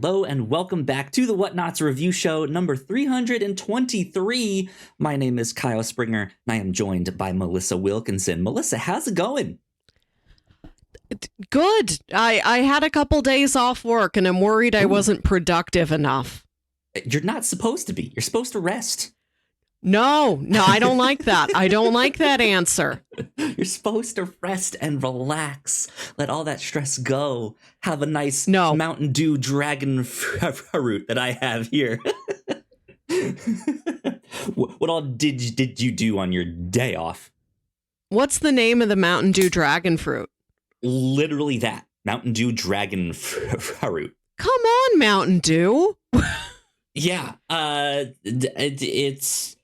Hello and welcome back to the Whatnauts review show number 323. My name is Kyle Springer and I am joined by Melissa Wilkinson. Melissa, how's it going? Good. I had a couple days off work and I'm worried I wasn't productive enough. You're not supposed to be. You're supposed to rest. No, I don't like that. I don't like that answer. You're supposed to rest and relax. Let all that stress go. Have a nice Mountain Dew dragon fruit that I have here. What all did you do on your day off? What's the name of the Mountain Dew dragon fruit? Literally that. Mountain Dew dragon fruit. Come on, Mountain Dew. Yeah. It's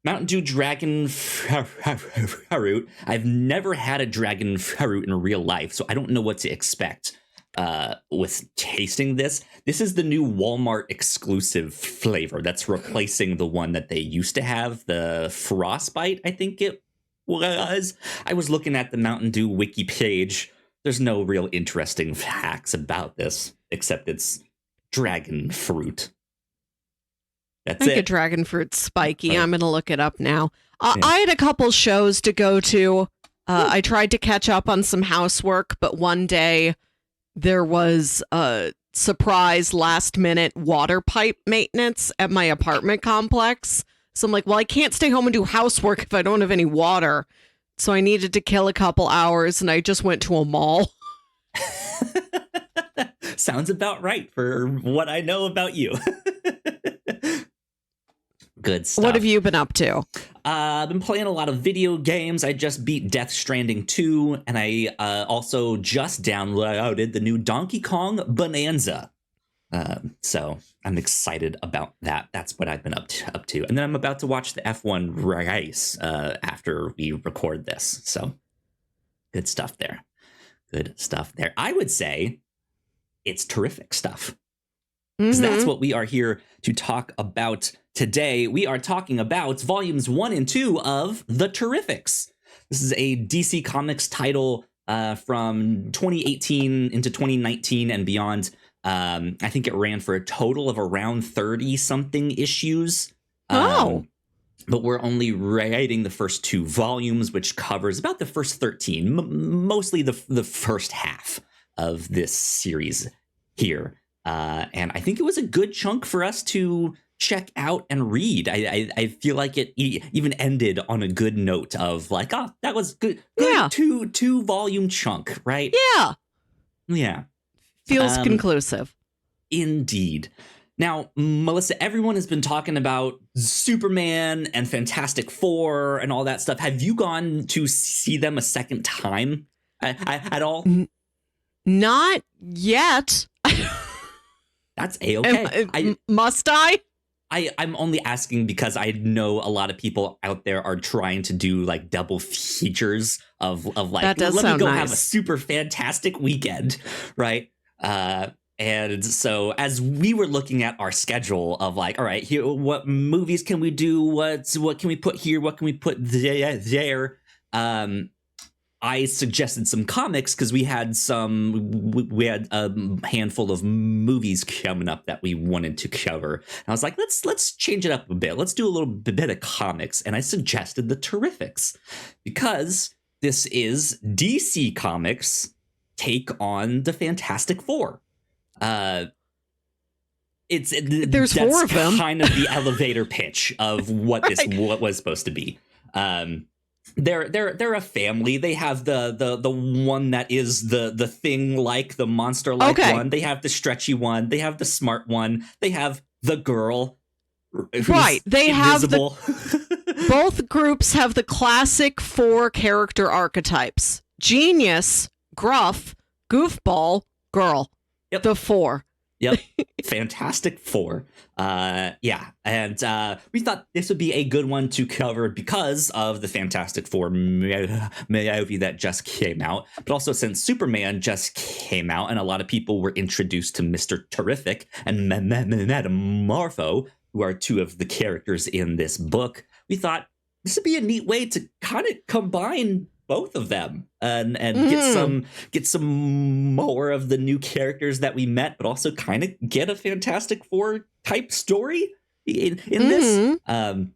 Mountain Dew dragon fruit. I've never had a dragon fruit in real life, so I don't know what to expect with tasting this. This is the new Walmart exclusive flavor that's replacing the one that they used to have, the Frostbite, I think it was. I was looking at the Mountain Dew wiki page. There's no real interesting facts about this, except it's dragon fruit. That's I think it. a dragon fruit's spiky. I'm going to look it up now. I had a couple shows to go to. I tried to catch up on some housework, but one day there was a surprise last-minute water pipe maintenance at my apartment complex. So I'm like, well, I can't stay home and do housework if I don't have any water. So I needed to kill a couple hours, and I just went to a mall. Sounds about right for what I know about you. Good stuff. What have you been up to? I've been playing a lot of video games. I just beat Death Stranding 2, and I also just downloaded the new Donkey Kong Bonanza. So I'm excited about that. That's what I've been up to. And then I'm about to watch the F1 race after we record this. So good stuff there. Good stuff there. I would say it's terrific stuff. Because that's what we are here to talk about today. We are talking about volumes 1 and 2 of The Terrifics. This is a DC Comics title from 2018 into 2019 and beyond. I think it ran for a total of around 30-something issues. But we're only writing the first 2 volumes, which covers about the first 13, mostly the first half of this series here. And I think it was a good chunk for us to check out and read. I feel like it even ended on a good note of like, oh, that was good. Yeah. Two volume chunk, right? Yeah. Feels conclusive. Indeed. Now, Melissa, everyone has been talking about Superman and Fantastic Four and all that stuff. Have you gone to see them a second time at all? Not yet. That's A-okay. Must I? I'm only asking because I know a lot of people out there are trying to do like double features of like, that does let sound me go nice. Have a super fantastic weekend, right? And so as we were looking at our schedule of like, all right, here, what movies can we do? What can we put here? What can we put there? I suggested some comics because we had a handful of movies coming up that we wanted to cover. And I was like, let's change it up a bit. Let's do a little bit of comics. And I suggested The Terrifics because this is DC Comics' take on the Fantastic Four. There's 4 of them. Kind of the elevator pitch of what this what was supposed to be. They're a family. They have the one that is the thing like the monster like one. They have the stretchy one. They have the smart one. They have the girl. Right. They invisible. have both groups have the classic 4 character archetypes: genius, gruff, goofball, girl. Yep. The 4. Yep. Fantastic Four. Yeah. And we thought this would be a good one to cover because of the Fantastic Four movie that just came out. But also since Superman just came out and a lot of people were introduced to Mr. Terrific and Metamorpho, who are 2 of the characters in this book, we thought this would be a neat way to kind of combine both of them and get some more of the new characters that we met, but also kind of get a Fantastic Four type story in this.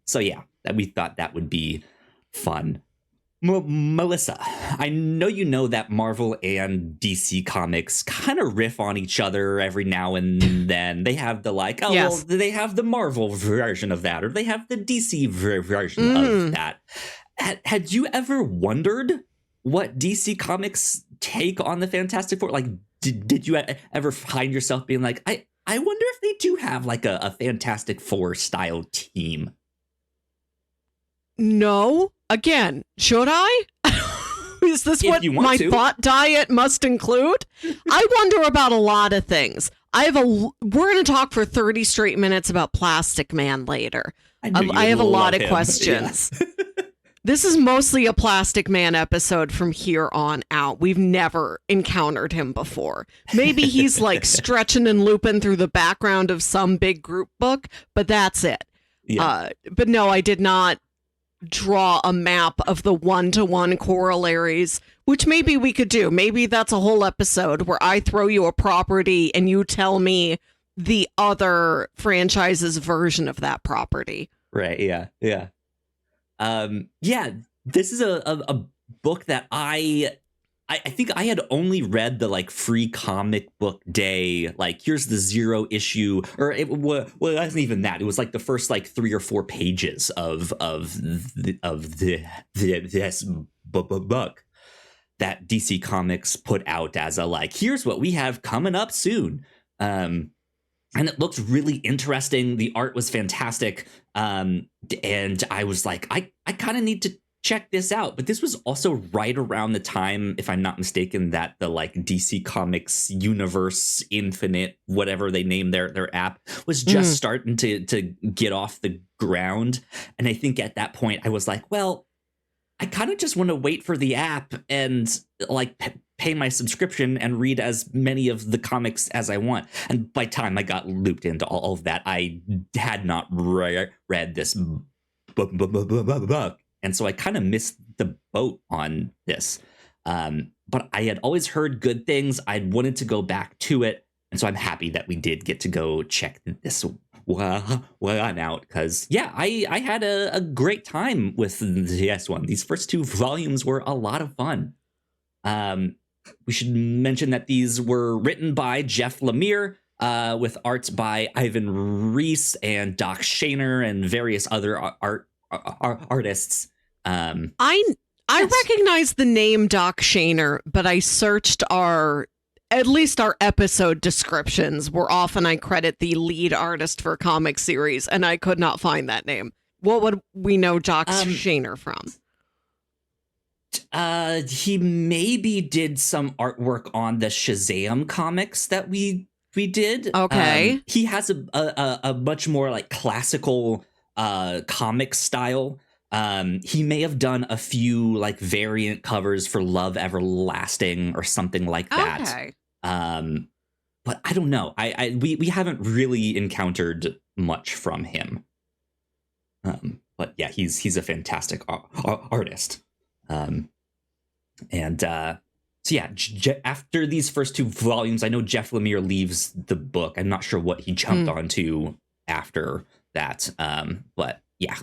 So yeah, we thought that would be fun. Melissa, I know you know that Marvel and DC Comics kind of riff on each other every now and then. They have the well, they have the Marvel version of that, or they have the DC version of that. Had you ever wondered what DC Comics take on the Fantastic Four? Like, did you ever find yourself being like, I wonder if they do have like a Fantastic Four style team? No. Again, should I? Is this what my thought diet must include? I wonder about a lot of things. We're going to talk for 30 straight minutes about Plastic Man later. I have a lot of questions. Yeah. This is mostly a Plastic Man episode from here on out. We've never encountered him before. Maybe he's like stretching and looping through the background of some big group book, but that's it. Yeah. But no, I did not draw a map of the one-to-one corollaries, which maybe we could do. Maybe that's a whole episode where I throw you a property and you tell me the other franchise's version of that property. Right. Yeah. Yeah. This is a book that I think I had only read the like free comic book day, like here's the 0 issue, or it wasn't even that. It was like the first like 3 or 4 pages of this book that DC Comics put out as a like, here's what we have coming up soon. And it looked really interesting. The art was fantastic. And I was like, I kind of need to check this out. But this was also right around the time, if I'm not mistaken, that the like DC Comics Universe Infinite, whatever they named their app, was just starting to get off the ground. And I think at that point I was like, well, I kind of just want to wait for the app and like pay my subscription and read as many of the comics as I want. And by the time I got looped into all of that, I had not read this book. And so I kind of missed the boat on this. But I had always heard good things. I wanted to go back to it. And so I'm happy that we did get to go check this one out. Because, yeah, I had a great time with this one. These first 2 volumes were a lot of fun. We should mention that these were written by Jeff Lemire, with art by Ivan Reis and Doc Shaner and various other artists. I recognize the name Doc Shaner, but I searched at least our episode descriptions, where often I credit the lead artist for a comic series, and I could not find that name. What would we know Doc Shaner from? He maybe did some artwork on the Shazam comics that we did. Okay. He has a much more like classical comic style. He may have done a few like variant covers for Love Everlasting or something like that. Okay. But I don't know. We haven't really encountered much from him. But yeah, he's a fantastic artist. So yeah, after these first 2 volumes, I know Jeff Lemire leaves the book. I'm not sure what he jumped onto after that. But yeah,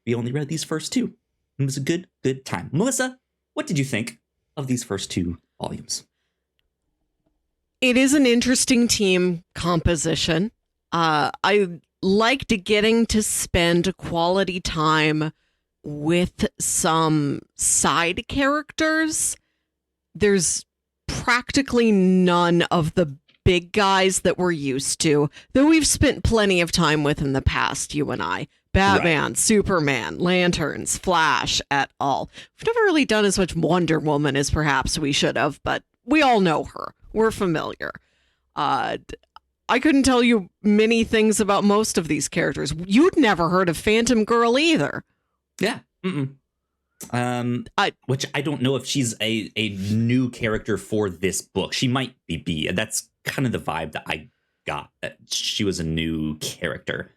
we only read these first 2. It was a good time. Melissa, what did you think of these first 2 volumes? It is an interesting team composition. I liked getting to spend quality time with some side characters. There's practically none of the big guys that we're used to, though we've spent plenty of time with in the past, you and I. Batman, right. Superman, Lanterns, Flash, et al. We've never really done as much Wonder Woman as perhaps we should have, but we all know her. We're familiar. I couldn't tell you many things about most of these characters. You'd never heard of Phantom Girl either. Yeah. Which I don't know if she's a new character for this book. She might be. That's kind of the vibe that I got, that she was a new character.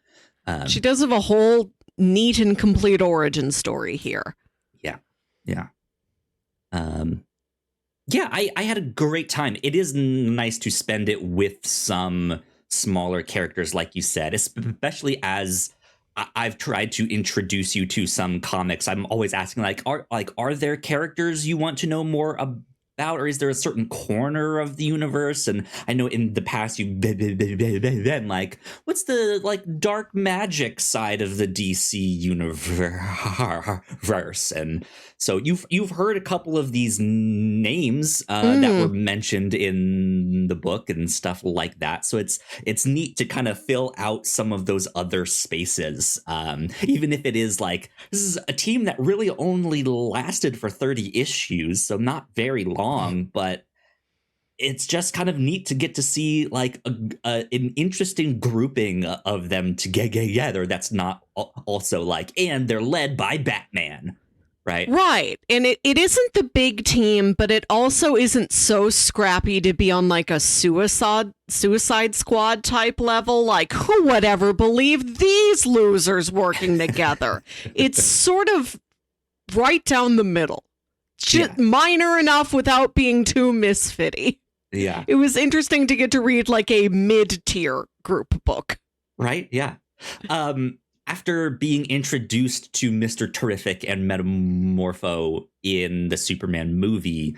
She does have a whole neat and complete origin story here. Yeah. Yeah, I had a great time. It is nice to spend it with some smaller characters, like you said, especially as I've tried to introduce you to some comics. I'm always asking, are there characters you want to know more about, or is there a certain corner of the universe? And I know in the past you've been like, what's the dark magic side of the DC universe? And so you've heard a couple of these names that were mentioned in the book and stuff like that. So it's neat to kind of fill out some of those other spaces, even if it is like, this is a team that really only lasted for 30 issues, so not very long, but it's just kind of neat to get to see an interesting grouping of them together that's not also and they're led by Batman. Right. And it isn't the big team, but it also isn't so scrappy to be on a suicide squad type level. Like, who would ever believe these losers working together? It's sort of right down the middle. Just minor enough without being too misfitty. Yeah. It was interesting to get to read a mid-tier group book. Right? Yeah. After being introduced to Mr. Terrific and Metamorpho in the Superman movie,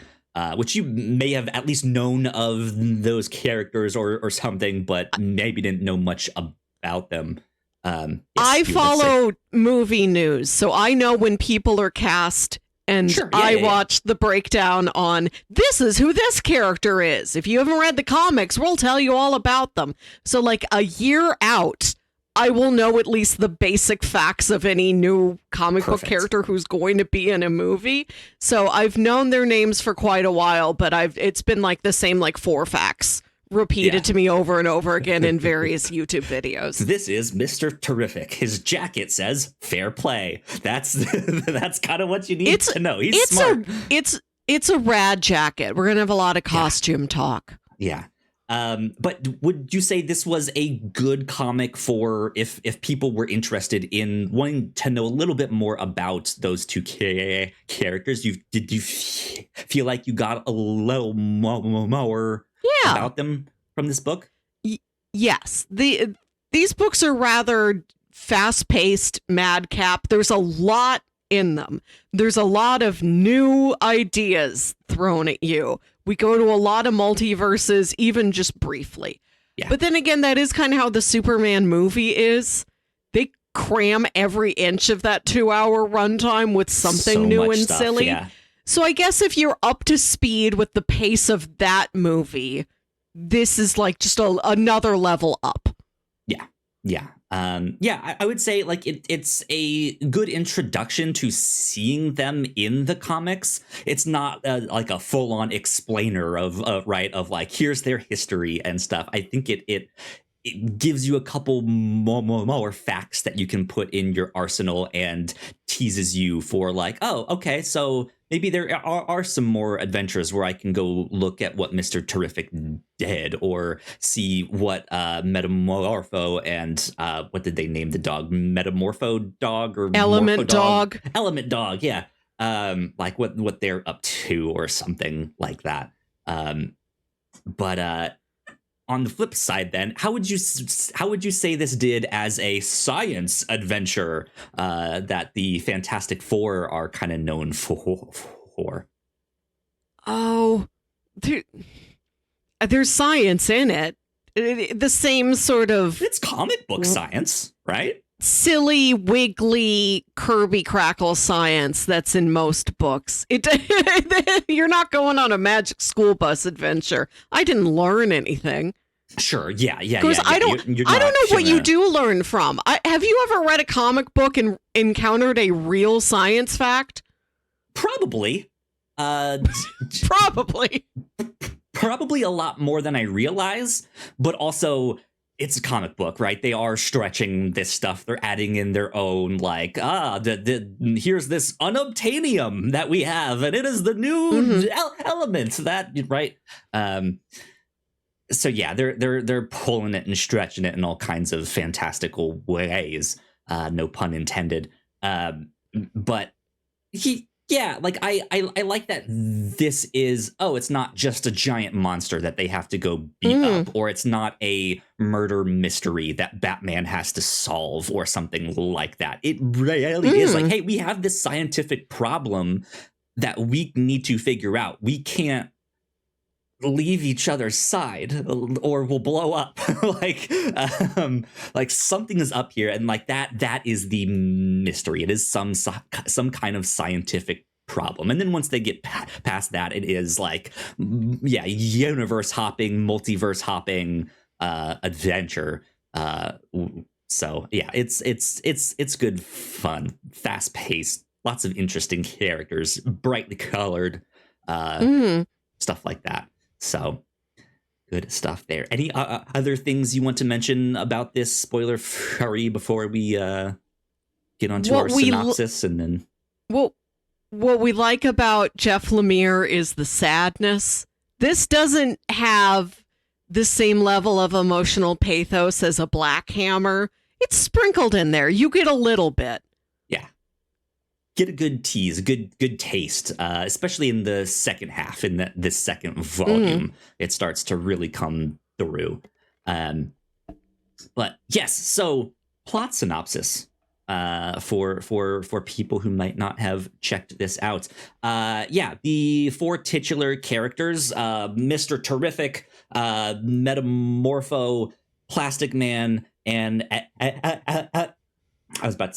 which you may have at least known of those characters or something, but maybe didn't know much about them. I follow movie news, so I know when people are cast, and I watched the breakdown on, this is who this character is. If you haven't read the comics, we'll tell you all about them. So a year out, I will know at least the basic facts of any new comic book character who's going to be in a movie. So I've known their names for quite a while, but it's been the same 4 facts repeated to me over and over again in various YouTube videos. This is Mr. Terrific. His jacket says fair play. That's kind of what you need to know. He's smart. It's a rad jacket. We're going to have a lot of costume talk. Yeah. But would you say this was a good comic for if people were interested in wanting to know a little bit more about those two characters? Did you feel like you got a little more about them from this book? Yes. These books are rather fast-paced, madcap. There's a lot in them. There's a lot of new ideas thrown at you. We go to a lot of multiverses, even just briefly. Yeah. But then again, that is kind of how the Superman movie is. They cram every inch of that 2-hour runtime with something new and stuff, silly. Yeah. So I guess if you're up to speed with the pace of that movie, this is just another level up. Yeah. Yeah. I would say it's a good introduction to seeing them in the comics. It's not a full on explainer of here's their history and stuff. I think it gives you a couple more facts that you can put in your arsenal and teases you for oh, okay, so maybe there are some more adventures where I can go look at what Mr. Terrific did or see what Metamorpho and what did they name the dog? Metamorpho dog or Element dog? Element dog, yeah. What they're up to or something like that. But on the flip side, then, how would you say this did as a science adventure that the Fantastic Four are kind of known for? Oh, there's science in it. The same sort of... It's comic book science, right? Silly, wiggly, Kirby crackle science that's in most books. You're not going on a magic school bus adventure. I didn't learn anything. Sure, yeah. Because I don't know what you do learn from. Have you ever read a comic book and encountered a real science fact? Probably. Probably a lot more than I realize, but also it's a comic book, right? They are stretching this stuff. They're adding in their own, here's this unobtainium that we have, and it is the new element that, right? So yeah, they're pulling it and stretching it in all kinds of fantastical ways. No pun intended. But Yeah, like I like that this is, it's not just a giant monster that they have to go beat up, or it's not a murder mystery that Batman has to solve or something like that. It really is like, hey, we have this scientific problem that we need to figure out. We can't leave each other's side or we'll blow up. Like something is up here, and like that is the mystery. It is some kind of scientific problem, and then once they get past that, it is like, yeah, universe hopping, multiverse hopping adventure. So yeah, it's good fun, fast paced, lots of interesting characters, brightly colored, stuff like that. So good stuff there. Any other things you want to mention about this spoiler free before we get onto our synopsis? And then what we like about Jeff Lemire is the sadness. This doesn't have the same level of emotional pathos as a Black Hammer. It's sprinkled in there. You get a little bit. Yeah. Get a good tease, a good taste, especially in the second half, in this second volume. It starts to really come through. But yes, so plot synopsis for people who might not have checked this out. Yeah, the 4 titular characters, Mr. Terrific, Metamorpho, Plastic Man, and I was about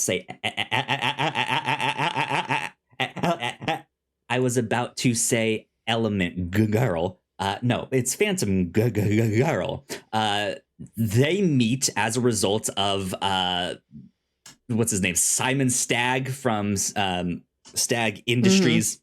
to say Element Girl. No, it's Phantom Girl. They meet as a result of what's his name? Simon Stagg from Stagg Industries,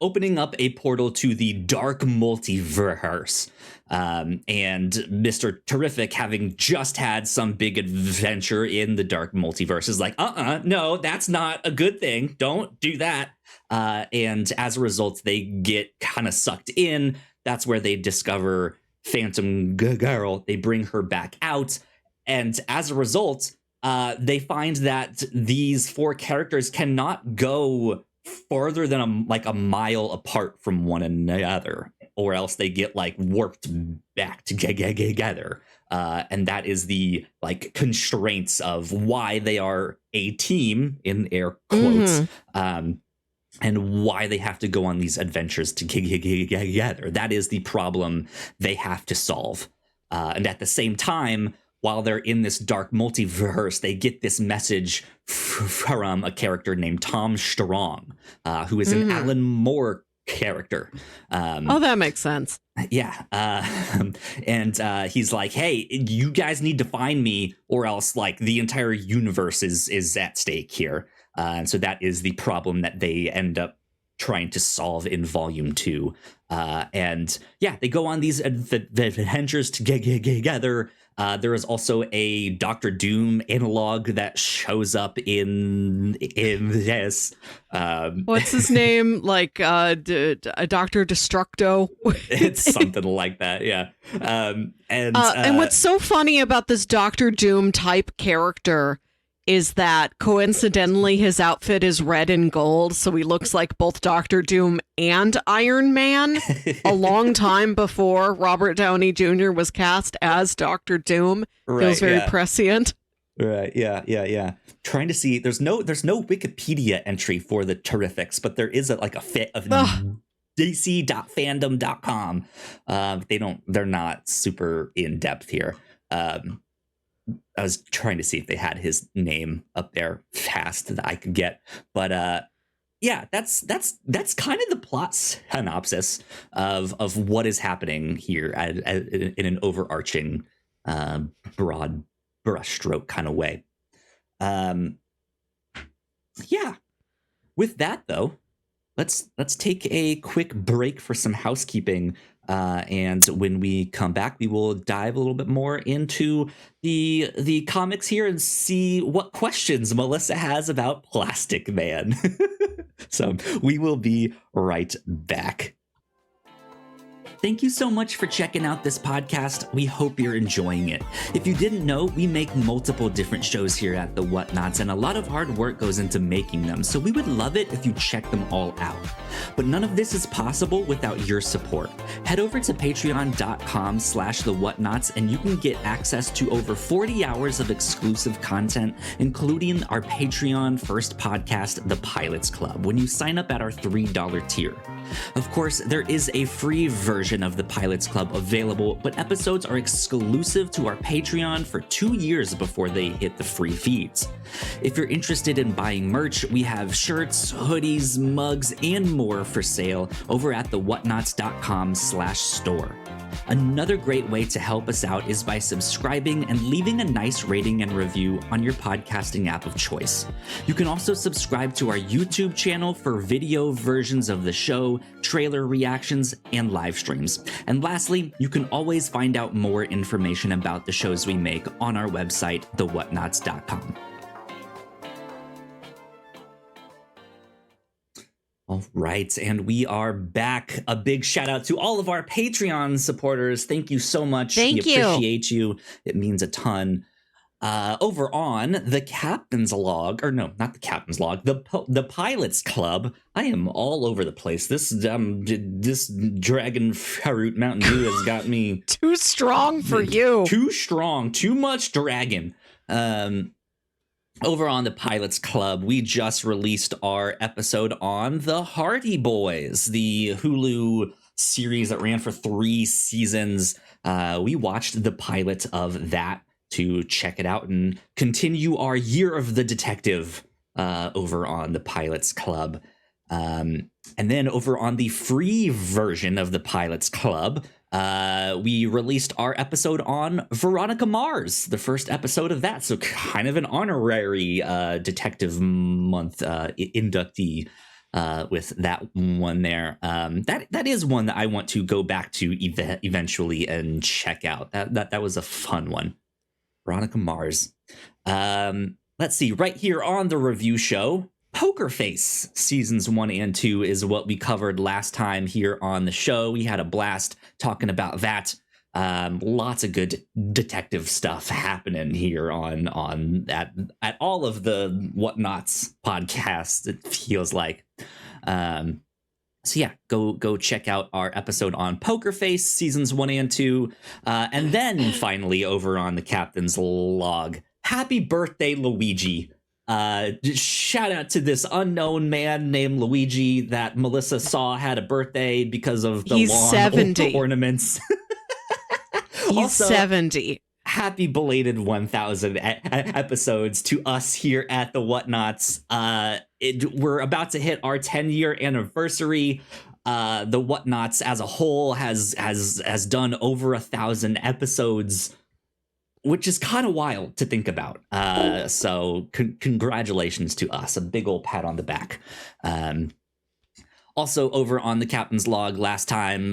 opening up a portal to the dark multiverse. And Mr. Terrific, having just had some big adventure in the dark multiverse, is like, no, that's not a good thing. Don't do that. And as a result, they get kind of sucked in. That's where they discover Phantom Girl. They bring her back out. And as a result, they find that these 4 characters cannot go farther than a mile apart from one another, or else they get like warped back together. And that is the like constraints of why they are a team, in air quotes, and why they have to go on these adventures together. That is the problem they have to solve. And at the same time, while they're in this dark multiverse, they get this message from a character named Tom Strong, who is an Alan Moore character. That makes sense. Yeah. And he's like, hey, you guys need to find me, or else like the entire universe is at stake here. And so that is the problem that they end up trying to solve in volume 2. And yeah, they go on these adventures together. There is also a Doctor Doom analog that shows up in this. What's his name? Like a Dr. Destructo. It's something like that, yeah. And what's so funny about this Doctor Doom type character is that coincidentally his outfit is red and gold, so he looks like both Doctor Doom and Iron Man a long time before Robert Downey Jr. was cast as Doctor Doom. Right, feels very prescient. Right, yeah. Trying to see, there's no Wikipedia entry for the Terrifics, but there is a fit of dc.fandom.com. They're not super in depth here. I was trying to see if they had his name up there fast that I could get, but yeah, that's kind of the plot synopsis of what is happening here in an overarching, broad brushstroke kind of way. Yeah. With that though, let's take a quick break for some housekeeping. And when we come back, we will dive a little bit more into the comics here and see what questions Melissa has about Plastic Man. So we will be right back. Thank you so much for checking out this podcast. We hope you're enjoying it. If you didn't know, we make multiple different shows here at the Whatnauts, and a lot of hard work goes into making them, so we would love it if you check them all out. But none of this is possible without your support. Head over to patreon.com/thewhatnauts and you can get access to over 40 hours of exclusive content, including our Patreon first podcast, The Pilots Club, when you sign up at our $3 tier. Of course, there is a free version of the Pilots Club available, but episodes are exclusive to our Patreon for 2 years before they hit the free feeds. If you're interested in buying merch, we have shirts, hoodies, mugs, and more for sale over at thewhatnauts.com/store. Another great way to help us out is by subscribing and leaving a nice rating and review on your podcasting app of choice. You can also subscribe to our YouTube channel for video versions of the show, trailer reactions, and live streams. And lastly, you can always find out more information about the shows we make on our website, thewhatnauts.com. All right, and we are back. A big shout out to all of our Patreon supporters. Thank you so much. We appreciate you. It means a ton. Over on the Captain's Log, or no, not the Captain's Log, the Pilots Club. I am all over the place. This dragon fruit Mountain Dew has got me too strong for you. Too strong. Too much dragon. Over on the Pilots Club, we just released our episode on the Hardy Boys, the Hulu series that ran for 3 seasons. We watched the pilot of that to check it out and continue our Year of the Detective over on the Pilots Club. And then over on the free version of the Pilots Club, we released our episode on Veronica Mars, the first episode of that. So kind of an honorary Detective Month inductee with that one there. That is one that I want to go back to eventually and check out. That was a fun one. Veronica Mars. Let's see, right here on the review show, Poker Face seasons 1 and 2 is what we covered last time here on the show. We had a blast talking about that. Lots of good detective stuff happening here on at all of the Whatnauts podcasts, it feels like. So yeah, go check out our episode on Poker Face seasons 1 and 2. And then finally over on the Captain's Log, happy birthday, Luigi. Shout out to this unknown man named Luigi that Melissa saw had a birthday because of the long 70 ornaments. He's Also, 70. Happy belated 1,000 episodes to us here at the Whatnauts. We're about to hit our 10-year anniversary. The Whatnauts as a whole has done over 1,000 episodes, which is kind of wild to think about. So congratulations to us. A big old pat on the back. Also over on the Captain's Log last time,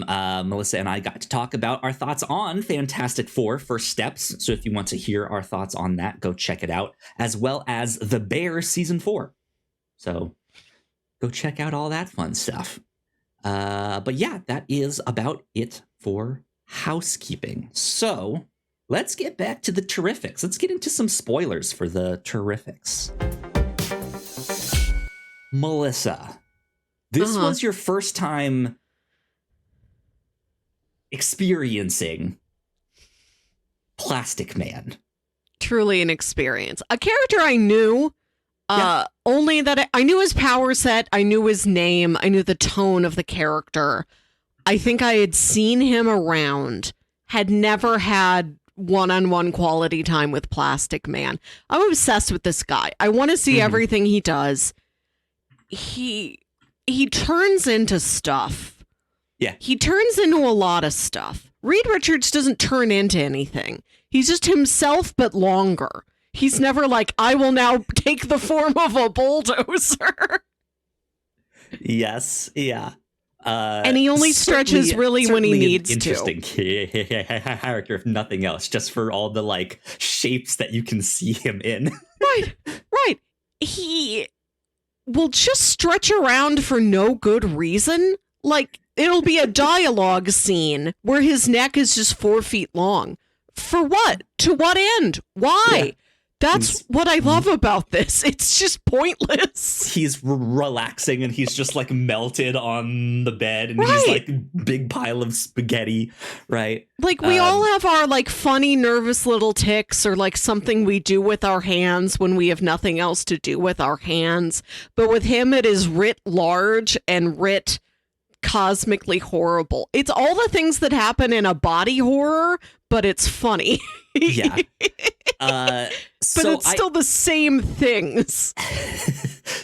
Melissa and I got to talk about our thoughts on Fantastic Four First Steps. So if you want to hear our thoughts on that, go check it out, as well as The Bear Season 4. So go check out all that fun stuff. But yeah, that is about it for housekeeping. So let's get back to the Terrifics. Let's get into some spoilers for the Terrifics. Melissa, this was your first time experiencing Plastic Man. Truly an experience. A character I knew, only that I knew his power set, I knew his name, I knew the tone of the character. I think I had seen him around, had never had one-on-one quality time with Plastic Man. I'm obsessed with this guy. I want to see everything he does. He turns into stuff. Yeah. He turns into a lot of stuff. Reed Richards doesn't turn into anything. He's just himself, but longer. He's never like, I will now take the form of a bulldozer. Yes. Yeah. And he only stretches really when he needs interesting character, if nothing else, just for all the like shapes that you can see him in. Right. He will just stretch around for no good reason. Like, it'll be a dialogue scene where his neck is just 4 feet long. For what? To what end? Why? Yeah. That's what I love about this. It's just pointless. He's relaxing and he's just like melted on the bed and he's like big pile of spaghetti, right? Like we all have our like funny, nervous little tics or like something we do with our hands when we have nothing else to do with our hands. But with him, it is writ large and writ cosmically horrible. It's all the things that happen in a body horror, but it's funny. Yeah. But it's still the same things.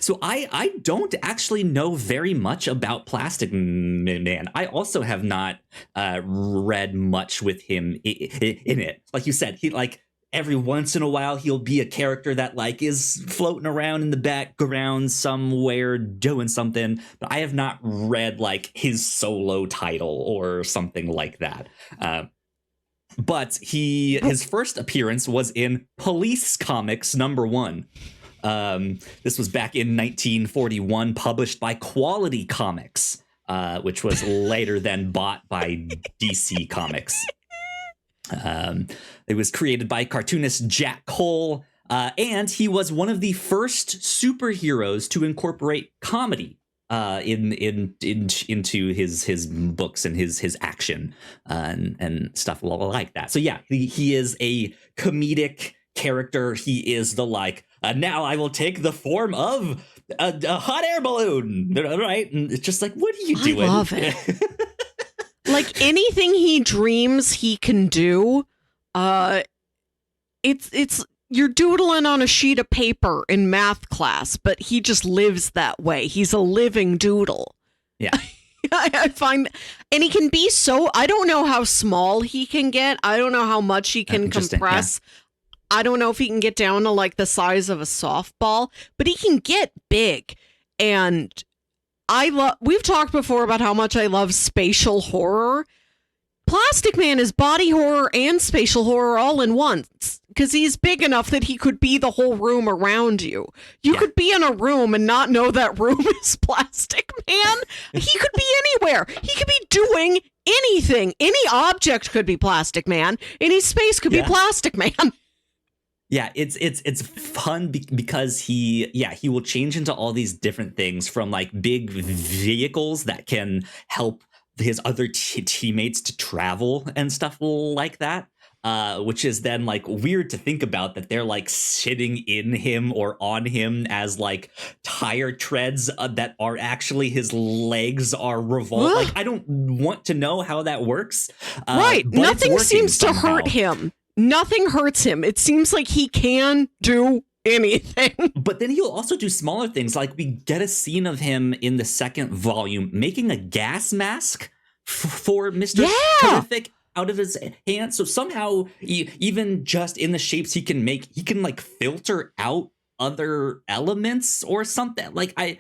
So I don't actually know very much about Plastic Man. I also have not read much with him in it. Like you said, he like every once in a while he'll be a character that like is floating around in the background somewhere doing something, but I have not read like his solo title or something like that. But his first appearance was in Police Comics #1. This was back in 1941, published by Quality Comics, which was later then bought by DC Comics. It was created by cartoonist Jack Cole, and he was one of the first superheroes to incorporate comedy into his books and his action and stuff like that. So yeah, he is a comedic character. He is the like now I will take the form of a hot air balloon, right? And it's just like, what are you doing? I love it. Like anything he dreams he can do, it's you're doodling on a sheet of paper in math class, but he just lives that way. He's a living doodle. Yeah. I find, and he can be so, I don't know how small he can get. I don't know how much he can compress. Yeah. I don't know if he can get down to like the size of a softball, but he can get big. And we've talked before about how much I love spatial horror. Plastic Man is body horror and spatial horror all in once, because he's big enough that he could be the whole room around you. You could be in a room and not know that room is Plastic Man. He could be anywhere. He could be doing anything. Any object could be Plastic Man. Any space could be Plastic Man. Yeah, it's fun because he will change into all these different things, from like big vehicles that can help his other teammates to travel and stuff like that, which is then like weird to think about, that they're like sitting in him or on him as like tire treads that are actually his legs are revolving. Like, I don't want to know how that works. Right. Nothing seems to hurt him. Nothing hurts him. It seems like he can do anything. But then he'll also do smaller things. Like we get a scene of him in the second volume making a gas mask for Mr. Terrific out of his hand. So somehow, even just in the shapes he can make, he can like filter out other elements or something. Like I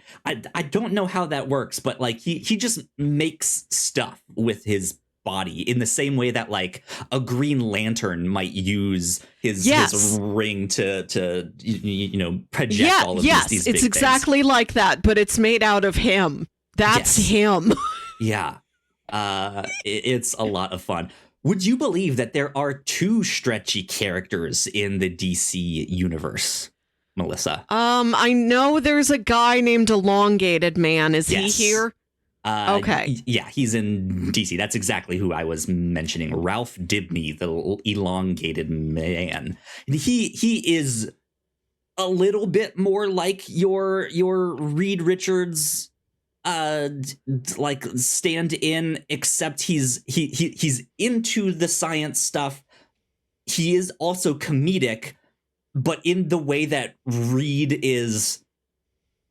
don't know how that works, but like he just makes stuff with his body in the same way that like a Green Lantern might use his ring to project all of these big it's exactly things. Like that, but it's made out of him. That's him. Yeah. It's a lot of fun. Would you believe that there are 2 stretchy characters in the DC universe, Melissa? I know there's a guy named Elongated Man. Is he here? Okay. Yeah, he's in DC. That's exactly who I was mentioning. Ralph Dibny, the Elongated Man. And he is a little bit more like your Reed Richards like stand-in, except he's into the science stuff. He is also comedic, but in the way that Reed is.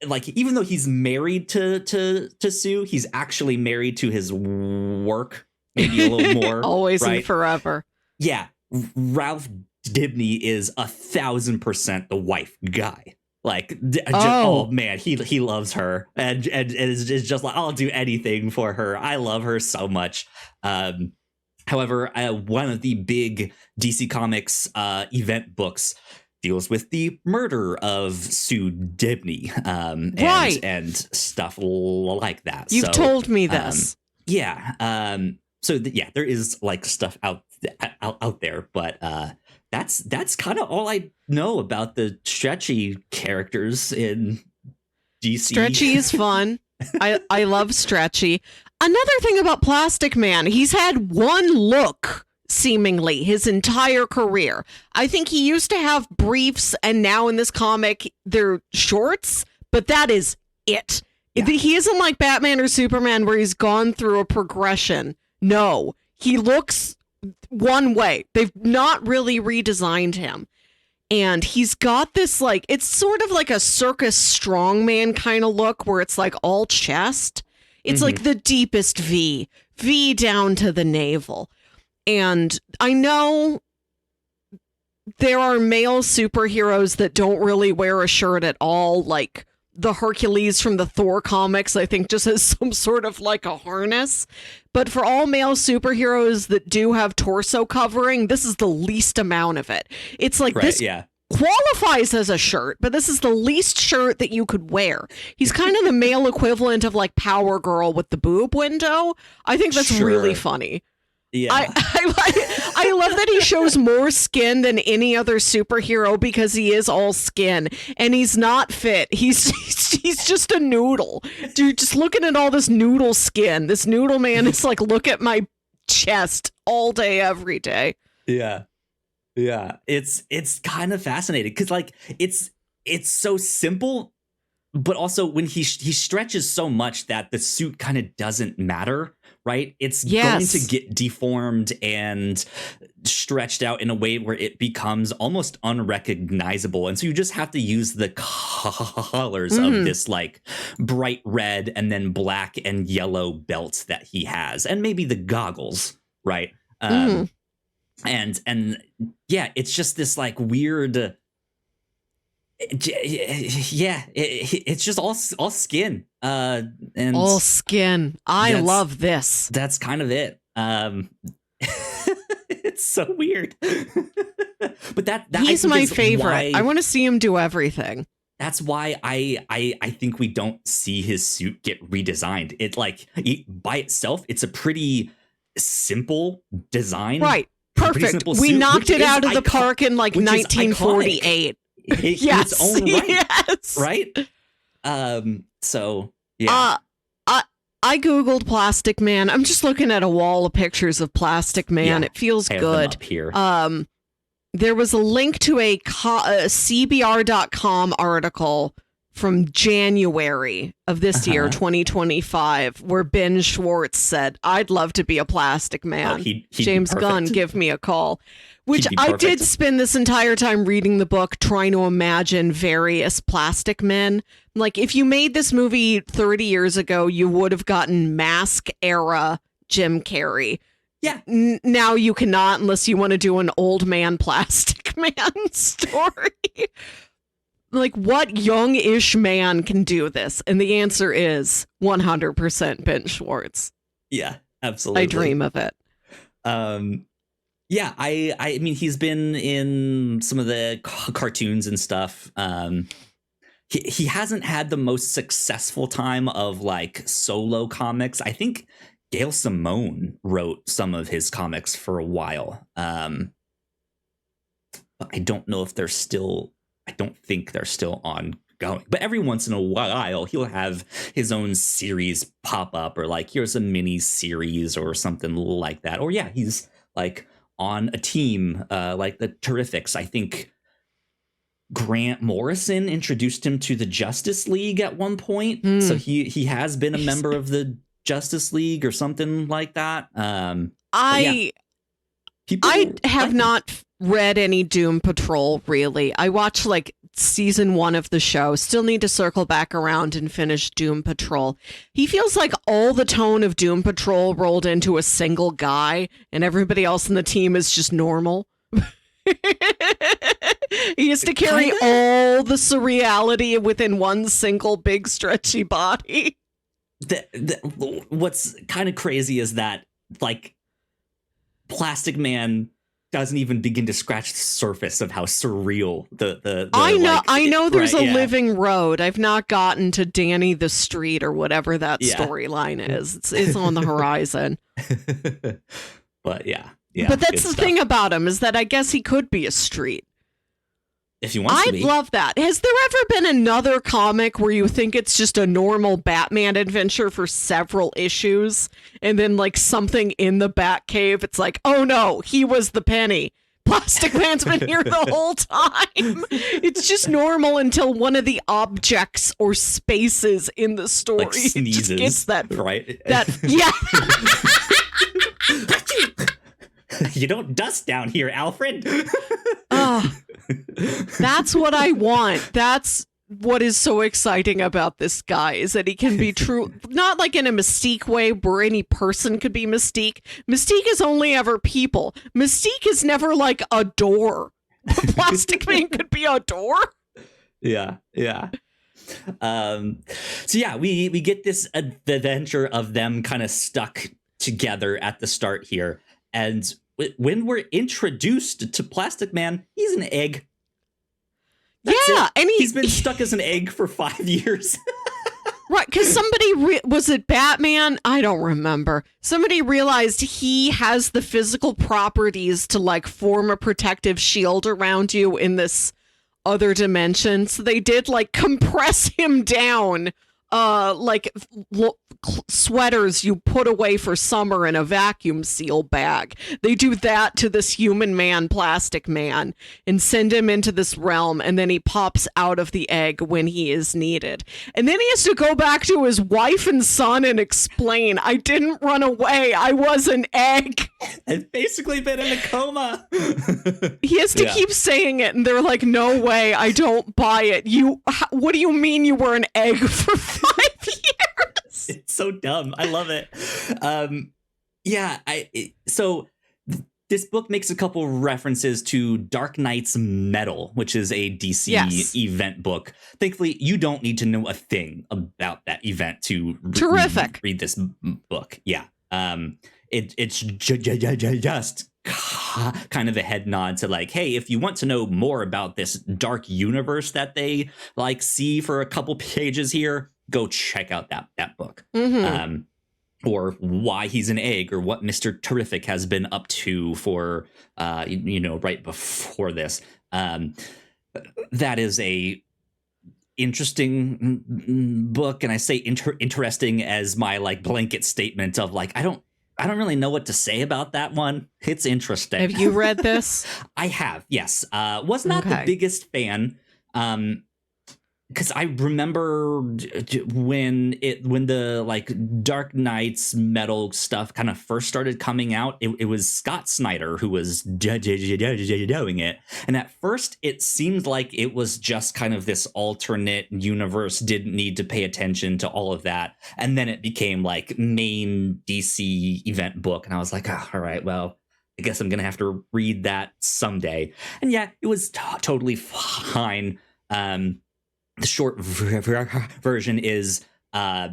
Like, even though he's married to Sue, he's actually married to his work, maybe a little more. Always right? and forever. Yeah. Ralph Dibny is 1,000% the wife guy. Like, oh man, he loves her and is just like, I'll do anything for her. I love her so much. However, one of the big DC Comics event books deals with the murder of Sue Dibny, and stuff like that. You've told me this. Yeah. So yeah, there is like stuff out there, but that's kind of all I know about the stretchy characters in DC. Stretchy is fun. I love Stretchy. Another thing about Plastic Man, he's had one look seemingly his entire career. I think he used to have briefs, and now in this comic they're shorts, but that is it. Yeah. He isn't like Batman or Superman where he's gone through a progression. No, he looks one way. They've not really redesigned him. And he's got this, like, it's sort of like a circus strongman kind of look where it's like all chest. It's like the deepest V down to the navel. And I know there are male superheroes that don't really wear a shirt at all, like the Hercules from the Thor comics, I think, just has some sort of like a harness. But for all male superheroes that do have torso covering, this is the least amount of it. It's like this qualifies as a shirt, but this is the least shirt that you could wear. He's kind of the male equivalent of like Power Girl with the boob window. I think that's really funny. Yeah. I love that he shows more skin than any other superhero because he is all skin and he's not fit. He's just a noodle. Dude, just looking at all this noodle skin. This noodle man is like, look at my chest all day, every day. Yeah. Yeah. It's kind of fascinating because like it's so simple, but also when he stretches so much that the suit kind of doesn't matter. Right? It's going to get deformed and stretched out in a way where it becomes almost unrecognizable. And so you just have to use the colors of this like bright red and then black and yellow belts that he has. And maybe the goggles, right? And yeah, it's just this like weird... it's just all skin and all skin. I love this. That's kind of it. It's so weird. But that he's my favorite. I want to see him do everything. That's why I think we don't see his suit get redesigned. It like by itself, it's a pretty simple design. Right. Perfect. We knocked it out of the park in like 1948. Its own right, right? So yeah. I googled Plastic Man. I'm just looking at a wall of pictures of Plastic Man. It feels good. Up here. There was a link to a CBR.com article from January of this year, 2025, where Ben Schwartz said, "I'd love to be a Plastic Man. He'd James Gunn, give me a call." Which I did spend this entire time reading the book trying to imagine various plastic men. Like, if you made this movie 30 years ago, you would have gotten Mask era Jim Carrey. Yeah. Now you cannot unless you want to do an old man Plastic Man story. Like, what young-ish man can do this? And the answer is 100% Ben Schwartz. Yeah, absolutely. I dream of it. Yeah, I mean, he's been in some of the cartoons and stuff. He hasn't had the most successful time of like solo comics. I think Gail Simone wrote some of his comics for a while. But I don't know if they're still. I don't think they're still ongoing. But every once in a while, he'll have his own series pop up, or like here's a mini series or something like that. Or yeah, he's like on a team like the Terrifics. I think Grant Morrison introduced him to the Justice League at one point. So he has been a member of the Justice League or something like that. I have not read any Doom Patrol, really. I watched like season 1 of the show. Still need to circle back around and finish Doom Patrol. He feels like all the tone of Doom Patrol rolled into a single guy, and everybody else in the team is just normal. He has to carry all the surreality within one single big stretchy body. What's kind of crazy is that like Plastic Man doesn't even begin to scratch the surface of how surreal the I know there's right, a living road. I've not gotten to Danny the Street or whatever that Yeah. storyline is. It's on the horizon. But yeah, but that's good the stuff. thing about him, is that I guess he could be a street. If he wants to be. I'd love that. Has there ever been another comic where you think it's just a normal Batman adventure for several issues, and then like something in the Batcave, it's like, oh no, he was the Penny. Plastic Man's been here the whole time. It's just normal until one of the objects or spaces in the story like sneezes, just gets that right? Yeah. You don't dust down here, Alfred. That's what I want. That's what is so exciting about this guy, is that he can be true, not like in a Mystique way where any person could be Mystique. Mystique is only ever people. Mystique is never like a door. Plastic Man could be a door. Yeah. So yeah, we get this adventure of them kind of stuck together at the start here, and when we're introduced to Plastic Man, he's an egg. That's it. And he's been stuck as an egg for 5 years. Right, because somebody, was it Batman? I don't remember. Somebody realized he has the physical properties to like form a protective shield around you in this other dimension. So they did like compress him down, like sweaters you put away for summer in a vacuum seal bag. They do that to this human man, Plastic Man, and send him into this realm, and then he pops out of the egg when he is needed. And then he has to go back to his wife and son and explain, I didn't run away, I was an egg. I've basically been in a coma. He has to keep saying it, and they're like, no way, I don't buy it. What do you mean you were an egg for 5 years? It's so dumb. I love it. So this book makes a couple references to Dark Knight's Metal, which is a DC event book. Thankfully, you don't need to know a thing about that event to read this book. Yeah. It's just kind of a head nod to like, hey, if you want to know more about this dark universe that they like see for a couple pages here, go check out that book. Mm-hmm. Or why he's an egg, or what Mr. Terrific has been up to for right before this. That is a interesting book, and I say interesting as my like blanket statement of like, I don't really know what to say about that one. It's interesting. Have you read this? I have, yes. Was not the biggest fan. Because I remember when the like Dark Knight's Metal stuff kind of first started coming out, it was Scott Snyder who was doing it. And at first it seemed like it was just kind of this alternate universe, didn't need to pay attention to all of that. And then it became like main DC event book. And I was like, oh, all right, well, I guess I'm going to have to read that someday. And yeah, it was totally fine. The short version is I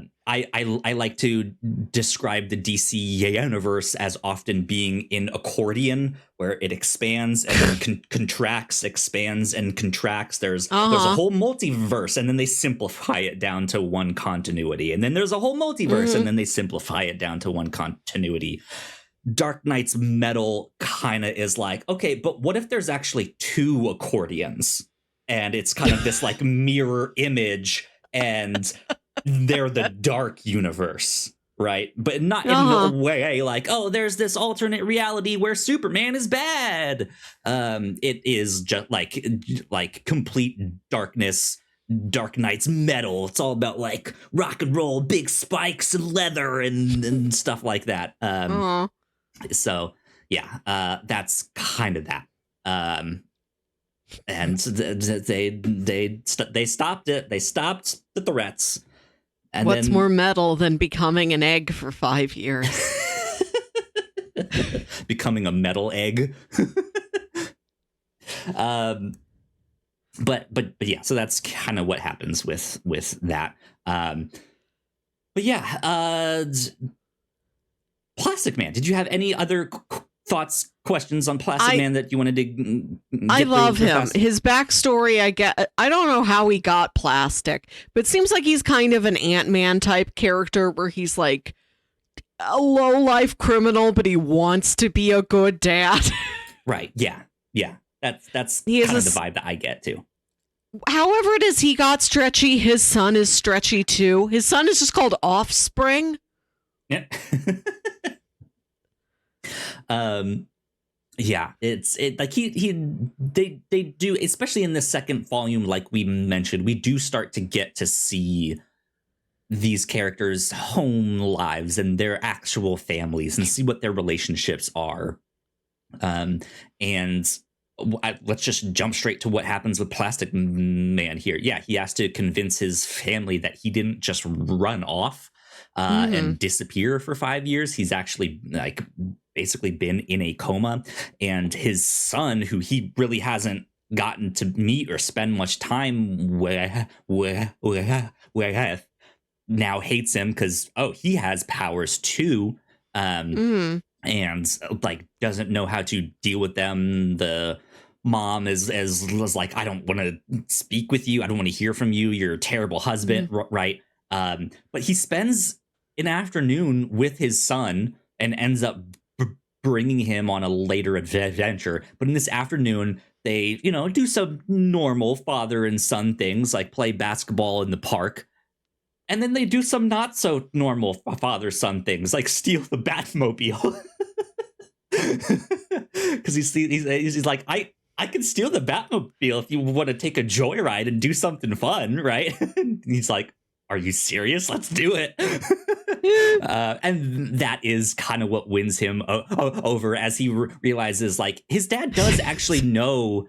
like to describe the DC universe as often being in accordion, where it expands and then contracts, expands and contracts. There's a whole multiverse, and then they simplify it down to one continuity. And then there's a whole multiverse, and then they simplify it down to one continuity. Dark Knight's Metal kind of is like, okay, but what if there's actually two accordions? And it's kind of this like mirror image, and they're the dark universe, right? But not in a way like, oh, there's this alternate reality where Superman is bad. It is just like complete darkness. Dark Knight's Metal. It's all about like rock and roll, big spikes and leather and stuff like that. So yeah, that's kind of that. And they stopped it. They stopped the threats. And what's more metal than becoming an egg for 5 years? Becoming a metal egg. But yeah, so that's kind of what happens with that. But yeah, Plastic Man, did you have any other thoughts, questions on Plastic Man that you wanted to I love him. fast? His backstory, I don't know how he got plastic, but it seems like he's kind of an Ant-Man type character where he's like a low-life criminal, but he wants to be a good dad. Right. Yeah. Yeah. That's kind of the vibe that I get too. However it is, he got stretchy. His son is stretchy too. His son is just called Offspring. Yeah. Yeah, they do, especially in the second volume, like we mentioned, we do start to get to see these characters' home lives and their actual families and see what their relationships are. And let's just jump straight to what happens with Plastic Man here. Yeah, he has to convince his family that he didn't just run off and disappear for 5 years. He's actually like basically been in a coma, and his son, who he really hasn't gotten to meet or spend much time with, now hates him because he has powers too, and like doesn't know how to deal with them. The mom is like, I don't want to speak with you, I don't want to hear from you, you're a terrible husband, right? But he spends an afternoon with his son and ends up bringing him on a later adventure. But in this afternoon, they, do some normal father and son things like play basketball in the park. And then they do some not so normal father-son things like steal the Batmobile. Because he's like, I can steal the Batmobile if you want to take a joyride and do something fun, right? And he's like, are you serious? Let's do it. And that is kind of what wins him over, as he realizes like his dad does actually know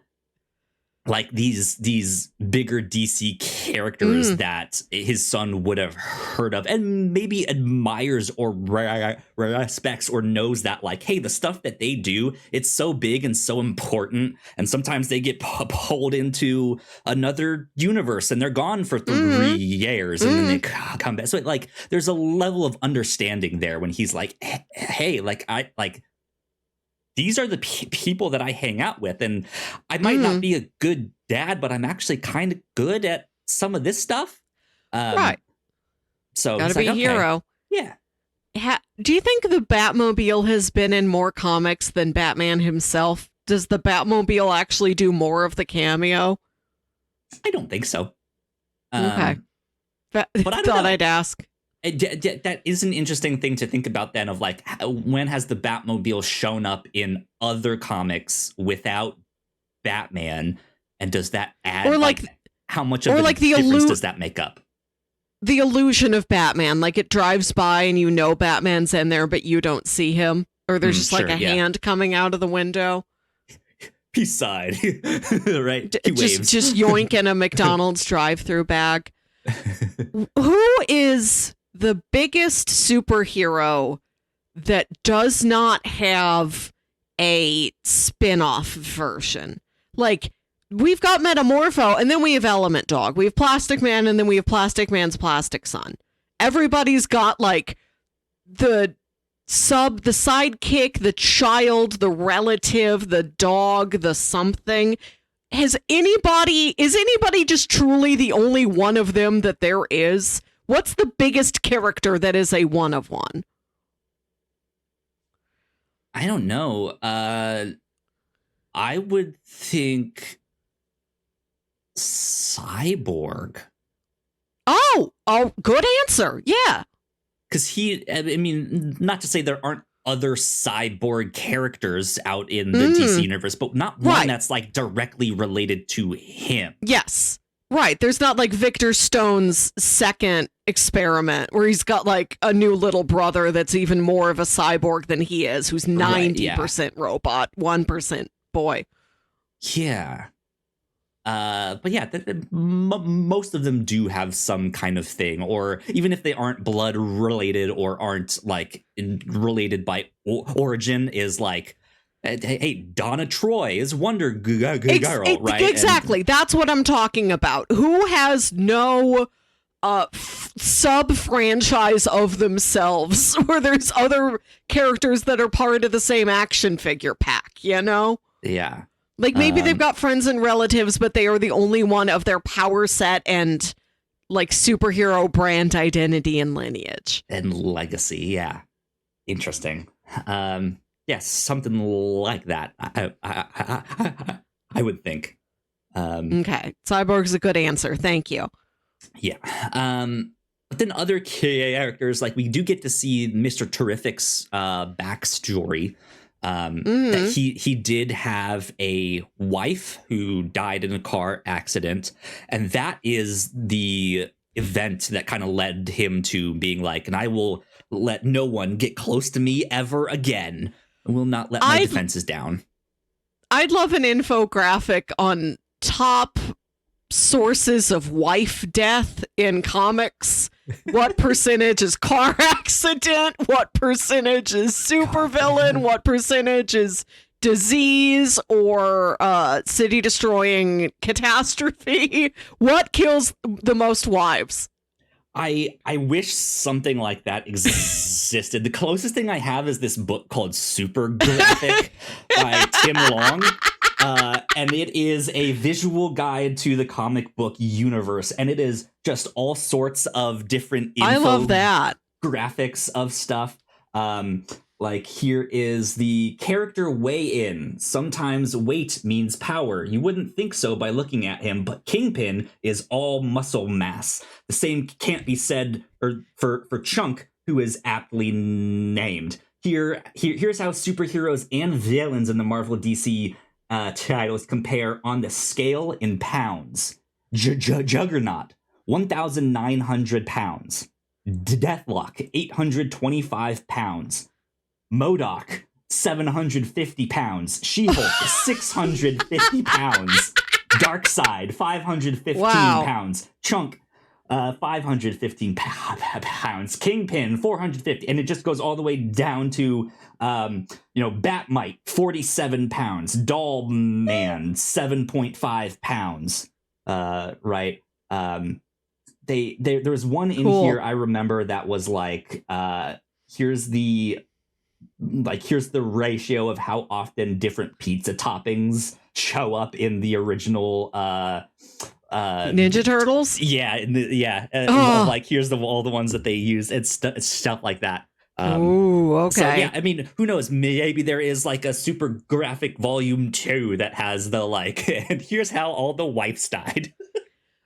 like these bigger DC characters that his son would have heard of and maybe admires or respects, or knows that like, hey, the stuff that they do, it's so big and so important, and sometimes they get pulled into another universe and they're gone for 3 years and then they come back. So like there's a level of understanding there when he's like, hey, like these are the people that I hang out with, and I might not be a good dad, but I'm actually kind of good at some of this stuff. Right. So gotta be a hero. Yeah. Do you think the Batmobile has been in more comics than Batman himself? Does the Batmobile actually do more of the cameo? I don't think so. Okay. But I thought I'd ask. That is an interesting thing to think about then, of like, when has the Batmobile shown up in other comics without Batman, and does that add, or like how much of the difference does that make up? The illusion of Batman, like it drives by and Batman's in there, but you don't see him, or there's just like a hand coming out of the window. Peace side, right? Just yoinking a McDonald's drive-through bag. Who is the biggest superhero that does not have a spin-off version? Like, we've got Metamorpho, and then we have Element Dog. We have Plastic Man, and then we have Plastic Man's Plastic Son. Everybody's got, like, the sidekick, the child, the relative, the dog, the something. Is anybody just truly the only one of them that there is? What's the biggest character that is a one of one? I don't know. I would think Cyborg. Oh, good answer. Yeah. Because not to say there aren't other cyborg characters out in the DC universe, but not one that's like directly related to him. Yes. Right. There's not like Victor Stone's second experiment where he's got like a new little brother that's even more of a cyborg than he is, who's 90% robot, 1% boy. Yeah. But yeah, most of them do have some kind of thing, or even if they aren't blood related or aren't like related by origin, is like, hey, Donna Troy is Wonder Girl, right? Exactly. That's what I'm talking about. Who has no sub-franchise of themselves where there's other characters that are part of the same action figure pack, you know? Yeah. Like maybe they've got friends and relatives, but they are the only one of their power set and like superhero brand identity and lineage. And legacy, yeah. Interesting. Yes, something like that. I would think. Okay. Cyborg's a good answer. Thank you. Yeah. But then other characters, like we do get to see Mr. Terrific's backstory. That he did have a wife who died in a car accident, and that is the event that kind of led him to being like, and I will let no one get close to me ever again. I will not let my defenses down. I'd love an infographic on top sources of wife death in comics. What percentage is car accident? What percentage is supervillain? What percentage is disease or city destroying catastrophe? What kills the most wives? I wish something like that existed. The closest thing I have is this book called Super Graphic by Tim Long. And it is a visual guide to the comic book universe. And it is just all sorts of different I love that. graphics of stuff. Like here is the character weigh-in. Sometimes weight means power. You wouldn't think so by looking at him, but Kingpin is all muscle mass. The same can't be said for Chunk, who is aptly named. Here's how superheroes and villains in the Marvel DC titles compare on the scale in pounds. Juggernaut, 1,900 pounds. Deathlock, 825 pounds. MODOK, 750 pounds. She-Hulk, 650 pounds. Darkseid, 515 pounds. Chunk, 515 pounds. Kingpin, 450. And it just goes all the way down to, Batmite, 47 pounds. Doll Man, 7.5 pounds. Right. There was one in here I remember that was like, here's the ratio of how often different pizza toppings show up in the original Ninja Turtles. Yeah, like here's all the ones that they use. It's stuff like that. Oh, okay. So yeah, I mean, who knows? Maybe there is like a super graphic volume 2 that has the like, and here's how all the wives died.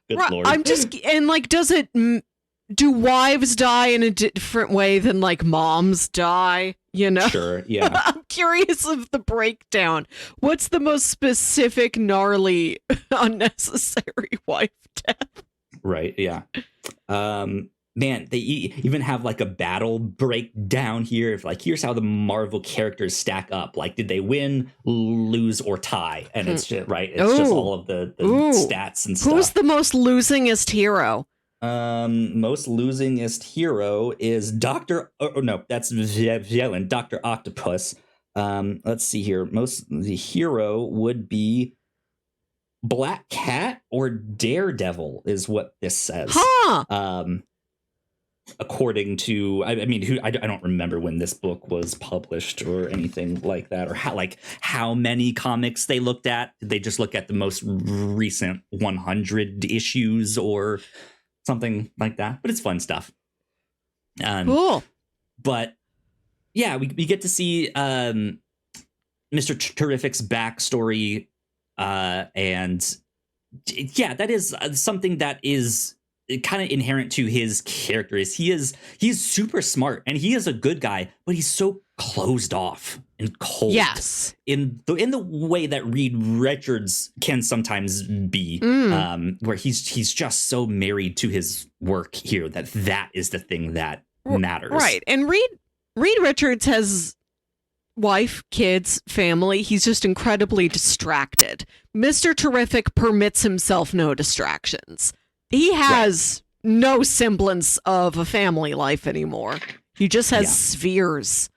Good right, Lord. I'm just and like, do wives die in a different way than like moms die? You know? Sure, yeah. I'm curious of the breakdown. What's the most specific, gnarly, unnecessary wife death? Right, yeah. Man, they even have like a battle breakdown here. If like, here's how the Marvel characters stack up. Like, did they win, lose, or tie? And it's just right. It's just all of the stats and stuff. Who's the most losingest hero? Most losingest hero is that's villain, Dr. Octopus. Let's see here. The hero would be Black Cat or Daredevil is what this says. Huh. According to, I mean, I don't remember when this book was published or anything like that, or how many comics they looked at. Did they just look at the most recent 100 issues or something like that? But it's fun stuff. Cool. But yeah, we get to see Mr. Terrific's backstory, and yeah, that is something that is kind of inherent to his character. He's super smart and he is a good guy, but he's so closed off and cold. Yes, in the way that Reed Richards can sometimes be, where he's just so married to his work here that is the thing that matters. Right, and Reed Richards has wife, kids, family. He's just incredibly distracted. Mr. Terrific permits himself no distractions. He has no semblance of a family life anymore. He just has spheres.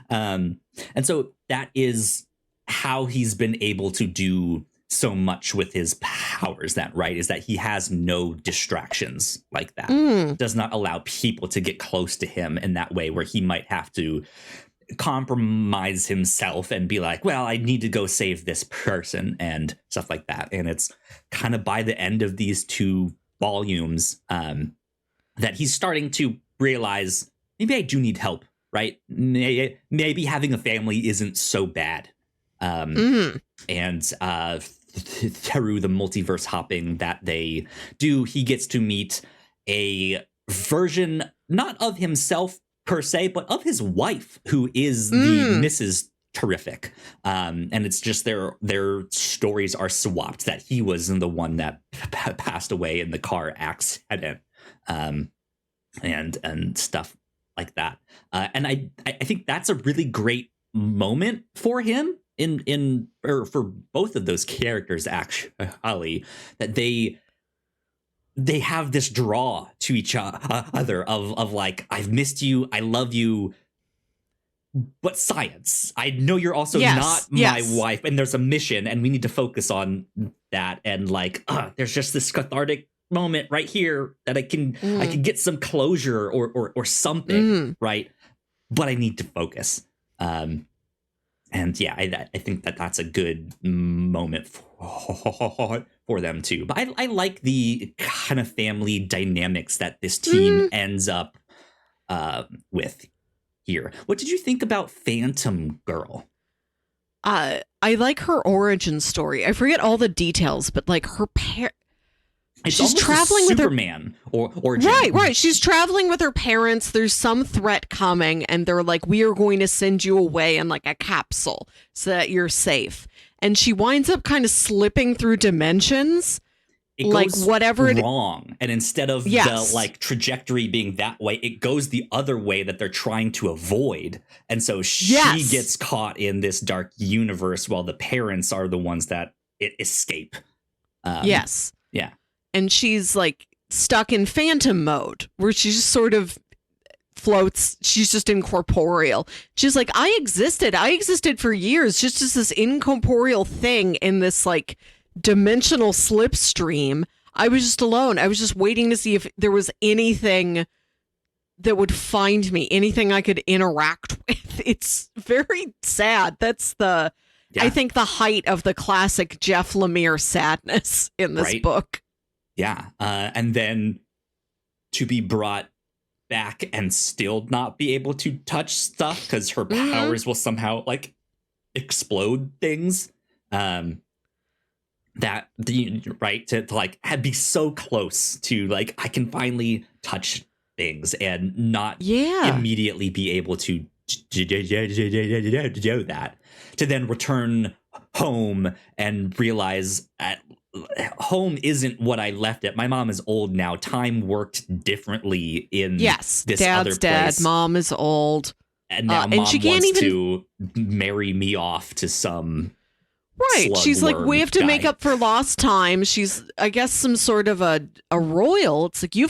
And so that is how he's been able to do so much with his powers then, right? Is that he has no distractions like that. Does not allow people to get close to him in that way where he might have to compromise himself and be like, well, I need to go save this person and stuff like that. And it's kind of by the end of these 2 volumes that he's starting to realize maybe I do need help, right? Maybe having a family isn't so bad. And through the multiverse hopping that they do, he gets to meet a version not of himself per se, but of his wife, who is the Mrs. Terrific. And it's just their stories are swapped, that he was the one that passed away in the car accident, and stuff like that. And I think that's a really great moment for him or for both of those characters, actually, that they have this draw to each other of like, I've missed you, I love you, but science. I know you're also not my wife, and there's a mission, and we need to focus on that. And like, there's just this cathartic moment right here that I can get some closure or something, right? But I need to focus. And yeah, I think that's a good moment for them too. But I like the kind of family dynamics that this team ends up with here. What did you think about Phantom Girl? I like her origin story. I forget all the details, but like her she's traveling with Superman or right. She's traveling with her parents. There's some threat coming, and they're like, "We are going to send you away in like a capsule so that you're safe." And she winds up kind of slipping through dimensions. It like goes whatever wrong, and instead of the like trajectory being that way, it goes the other way that they're trying to avoid. And so she gets caught in this dark universe while the parents are the ones that escape. Yeah. And she's like stuck in phantom mode where she just sort of floats. She's just incorporeal. She's like, I existed for years, just as this incorporeal thing in this like dimensional slipstream. I was just alone. I was just waiting to see if there was anything that would find me, anything I could interact with. It's very sad. That's I think the height of the classic Jeff Lemire sadness in this book. Yeah. And then to be brought back and still not be able to touch stuff because her powers will somehow like explode things. To like be so close to like, I can finally touch things and not immediately be able to do that, to then return home and realize home isn't what I left it. My mom is old now. Time worked differently in this Dad's other place. Dead. Mom is old. And now mom she can't wants to marry me off to some She's like, we have to make up for lost time. She's, I guess, some sort of a royal. It's like, you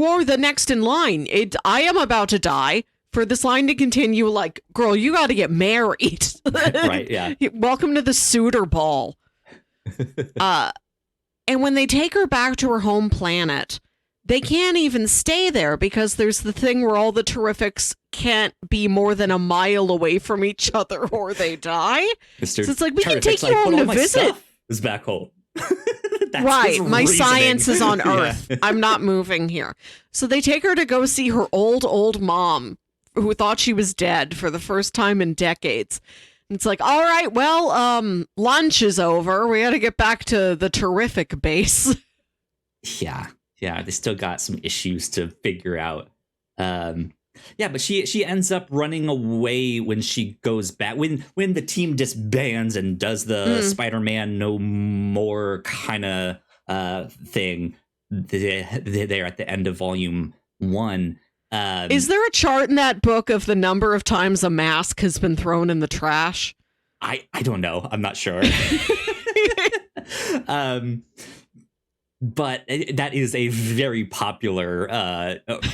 are the next in line. I am about to die. For this line to continue, like, girl, you got to get married. Right, yeah. Welcome to the suitor ball. And when they take her back to her home planet, they can't even stay there because there's the thing where all the Terrifics can't be more than a mile away from each other or they die. So it's like, we can take you home to visit. Is back home. Right. My science is on Earth. I'm not moving here. So they take her to go see her old mom, who thought she was dead for the first time in decades. And it's like, all right, well, lunch is over. We got to get back to the Terrific base. Yeah. They still got some issues to figure out. But she ends up running away when she goes back. When the team disbands and does the Spider-Man no more kind of thing, they're at the end of volume 1. Is there a chart in that book of the number of times a mask has been thrown in the trash? I don't know. I'm not sure. But that is a very popular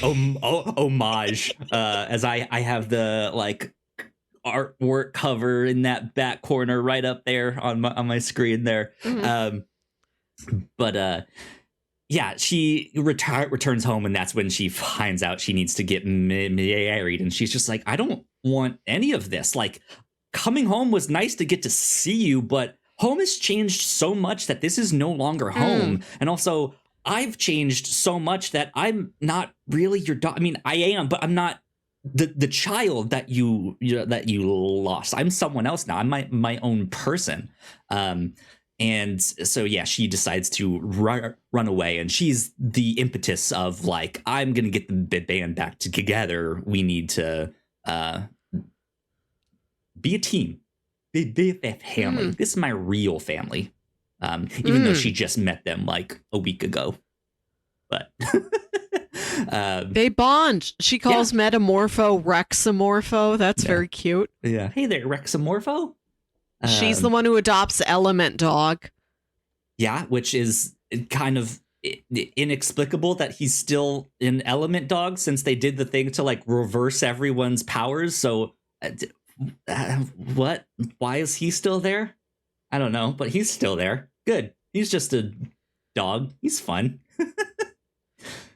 homage. As I have the like artwork cover in that back corner right up there on my screen there. But yeah, she returns home, and that's when she finds out she needs to get married. And she's just like, I don't want any of this. Like, coming home was nice to get to see you, but home has changed so much that this is no longer home. And also, I've changed so much that I'm not really your daughter. I mean, I am, but I'm not the child that you lost. I'm someone else now. I'm my own person. And so, yeah, she decides to run away, and she's the impetus of like, I'm going to get the band back together. We need to be a team, be a family. This is my real family, even though she just met them like a week ago. But they bond. She calls Metamorpho Rexamorpho. That's very cute. Yeah. Hey there, Rexamorpho. She's the one who adopts Element Dog. Yeah, which is kind of inexplicable that he's still an Element Dog, since they did the thing to like reverse everyone's powers. So what? Why is he still there? I don't know, but he's still there. Good. He's just a dog. He's fun.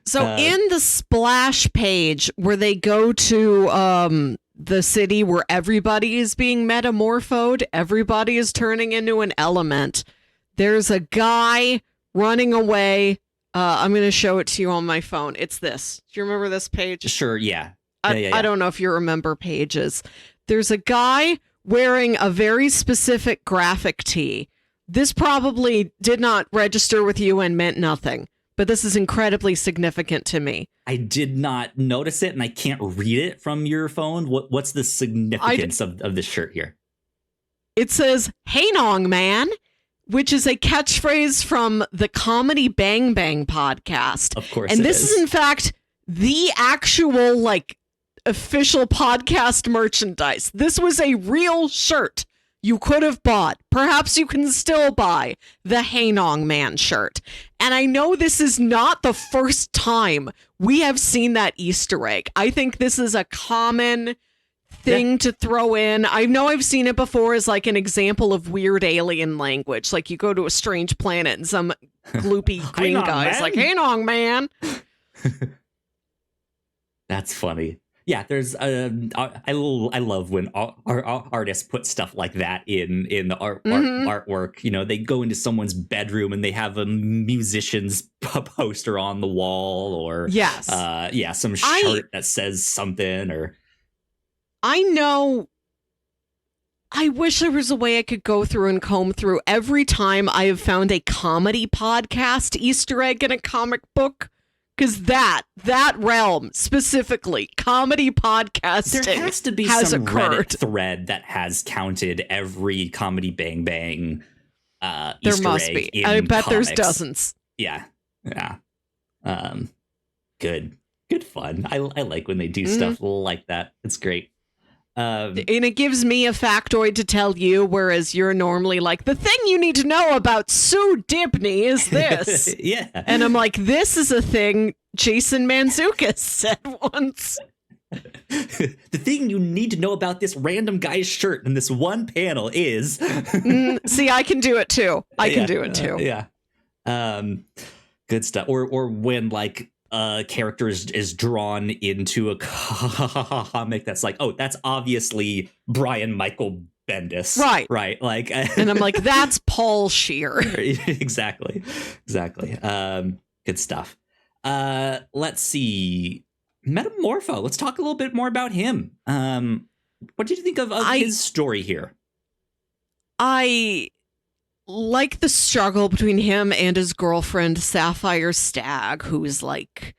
So in the splash page where they go to the city where everybody is being metamorphosed, everybody is turning into an element, there's a guy running away. I'm going to show it to you on my phone. It's this. Do you remember this page? Sure, yeah. I don't know if you remember pages. There's a guy wearing a very specific graphic tee. This probably did not register with you and meant nothing, but this is incredibly significant to me. I did not notice it, and I can't read it from your phone. What's the significance of this shirt here? It says, "Hey Nong Man," which is a catchphrase from the Comedy Bang Bang podcast. Of course, and this is in fact the actual like official podcast merchandise. This was a real shirt you could have bought. Perhaps you can still buy the Hey Nong Man shirt. And I know this is not the first time we have seen that Easter egg. I think this is a common thing to throw in. I know I've seen it before as like an example of weird alien language. Like you go to a strange planet and some gloopy green guy's like, "Hey Nong Man." That's funny. Yeah, there's I love when our artists put stuff like that in the artwork. You know, they go into someone's bedroom and they have a musician's poster on the wall, or some shirt that says something. Or I know. I wish there was a way I could go through and comb through every time I have found a comedy podcast Easter egg in a comic book. Because that realm, specifically, comedy podcasting, there has to be some Reddit thread that has counted every Comedy Bang Bang Easter egg. There must be. I bet comics. There's dozens. Yeah. Good fun. I like when they do stuff like that. It's great. And it gives me a factoid to tell you, whereas you're normally like, the thing you need to know about Sue Dibney is this. Yeah. And I'm like, this is a thing Jason Mantzoukas said once. The thing you need to know about this random guy's shirt in this one panel is... See, I can do it too. I can do it too. Good stuff. Or when like a character is drawn into a comic that's like, oh, that's obviously Brian Michael Bendis. Right. Like, and I'm like, that's Paul Scheer. Exactly. Good stuff. Let's see. Metamorpho. Let's talk a little bit more about him. What did you think of his story here? I like the struggle between him and his girlfriend, Sapphire Stagg, who is like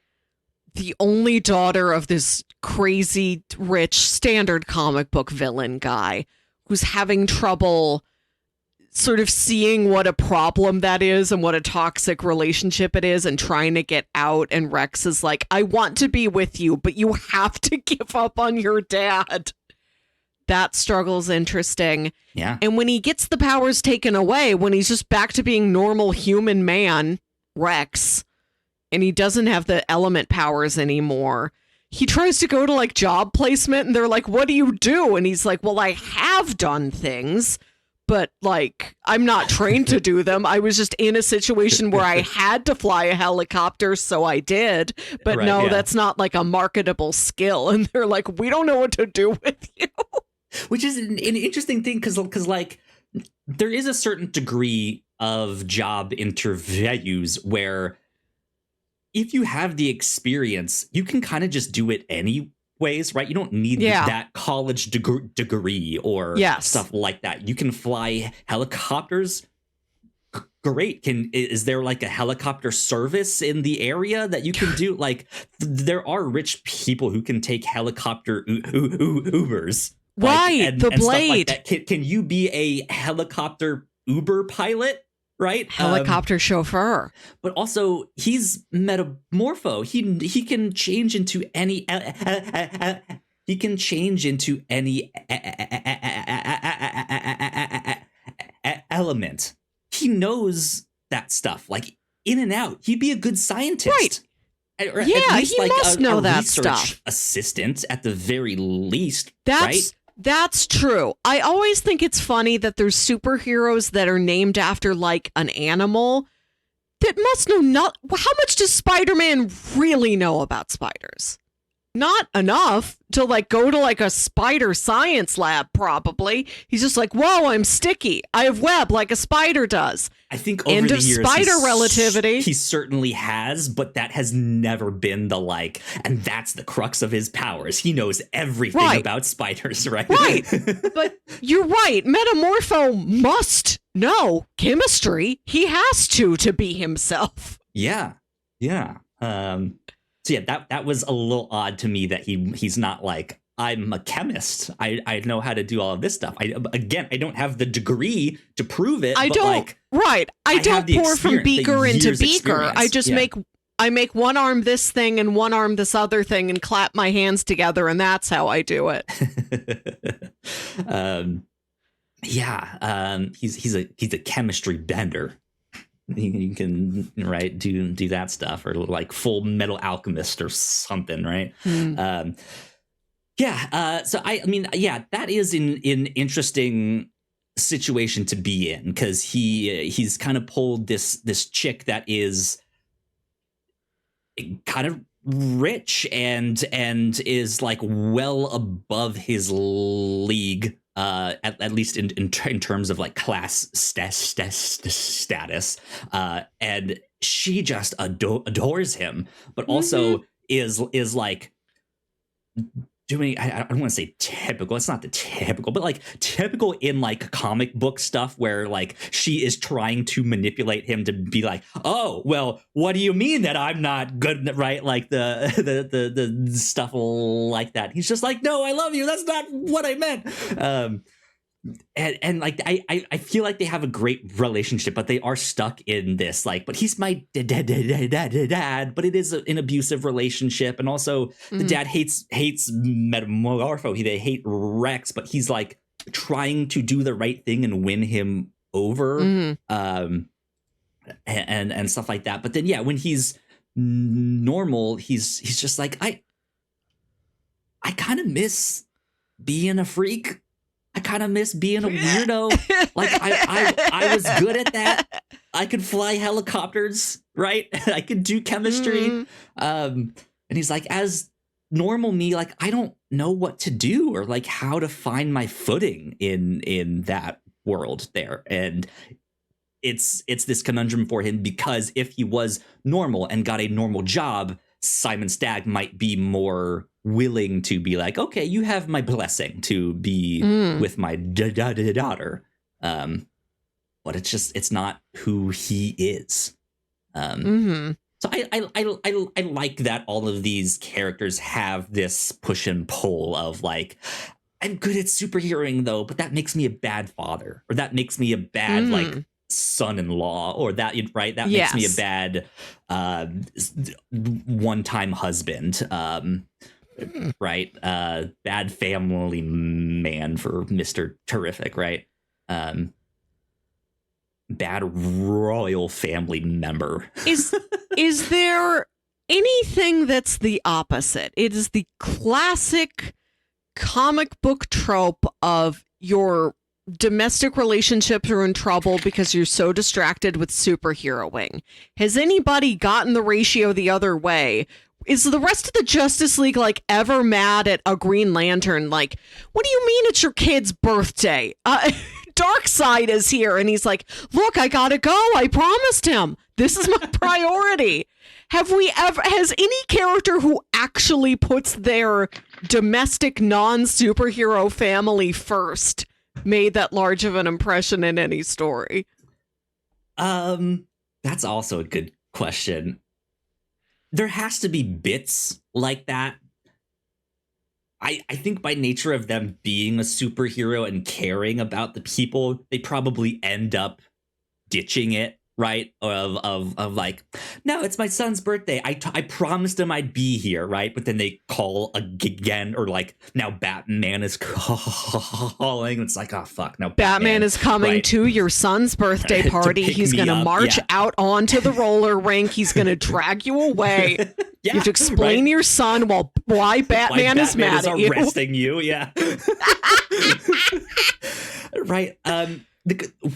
the only daughter of this crazy, rich, standard comic book villain guy who's having trouble sort of seeing what a problem that is and what a toxic relationship it is and trying to get out. And Rex is like, I want to be with you, but you have to give up on your dad. That struggle's interesting. Yeah. And when he gets the powers taken away, when he's just back to being normal human man, Rex, and he doesn't have the element powers anymore, he tries to go to like job placement and they're like, what do you do? And he's like, well, I have done things, but like I'm not trained to do them. I was just in a situation where I had to fly a helicopter, so I did. But Right, no, yeah. that's not like a marketable skill. And they're like, we don't know what to do with you. Which is an interesting thing because like there is a certain degree of job interviews where if you have the experience, you can kind of just do it anyways, right? You don't need that college degree or stuff like that. You can fly helicopters. Great. Is there like a helicopter service in the area that you can do? Like there are rich people who can take helicopter Ubers. Right, and the stuff Blade. like that. Can you be a helicopter Uber pilot? Right, helicopter chauffeur. But also, he's Metamorpho. He can change into any. He can change into any element. He knows that stuff, like in and out. He'd be a good scientist. Right. Or yeah, at least he like must know that research stuff. Assistant at the very least. That's true. I always think it's funny that there's superheroes that are named after like an animal that must know not. How much does Spider-Man really know about spiders? Not enough to like go to like a spider science lab, probably. He's just like, whoa, I'm sticky. I have web like a spider does. I think over End the of years, spider relativity. He certainly has, but that has never been the like, and that's the crux of his powers. He knows everything about spiders, right? Right. But you're right. Metamorpho must know chemistry. He has to be himself. Yeah. Yeah. So yeah, that was a little odd to me that he's not like, I'm a chemist. I know how to do all of this stuff. I don't have the degree to prove it. I don't pour from beaker into beaker. I just make one arm this thing and one arm this other thing and clap my hands together, and that's how I do it. He's a chemistry bender. You can do that stuff, or like Full Metal Alchemist or something, right? So I mean, that is an interesting situation to be in, because he's kind of pulled this chick that is kind of rich and is like well above his league. At least in terms of like class status, and she just adores him, but also is like doing, I don't want to say typical, it's not the typical, but like typical in like comic book stuff where like she is trying to manipulate him to be like, oh, well, what do you mean that I'm not good, right? Like the stuff like that. He's just like, no, I love you. That's not what I meant. And like I feel like they have a great relationship, but they are stuck in this like, but he's my dad, but it is an abusive relationship, and also the dad hates Metamorpho. They hate Rex, but he's like trying to do the right thing and win him over, and stuff like that. But then when he's normal, he's just like, I kind of miss being a freak. I kind of miss being a weirdo. Like I was good at that. I could fly helicopters, right? I could do chemistry. And he's like, as normal me, like I don't know what to do or like how to find my footing in that world there. And it's this conundrum for him, because if he was normal and got a normal job, Simon Stagg might be more willing to be like, okay, you have my blessing to be with my daughter. But it's not who he is. So I like that all of these characters have this push and pull of like, I'm good at superheroing though, but that makes me a bad father, or that makes me a bad like son-in-law, or that makes me a bad one-time husband, right? Bad family man for Mr. Terrific, right? Bad royal family member. Is there anything that's the opposite? It is the classic comic book trope of your domestic relationships are in trouble because you're so distracted with superheroing. Has anybody gotten the ratio the other way? Is the rest of the Justice League like ever mad at a Green Lantern? Like, what do you mean it's your kid's birthday? Darkseid is here, and he's like, look, I gotta go. I promised him. This is my priority. Has any character who actually puts their domestic non-superhero family first made that large of an impression in any story? That's also a good question. There has to be bits like that. I think by nature of them being a superhero and caring about the people, they probably end up ditching it, right? Of like, no, it's my son's birthday. I promised him I'd be here, right? But then they call again, or like now Batman is calling. It's like, oh fuck, no. Batman is coming to your son's birthday party. He's gonna march out onto the roller rink. He's gonna drag you away. You have to explain to your son why Batman is mad at you. Arresting you, yeah. Right.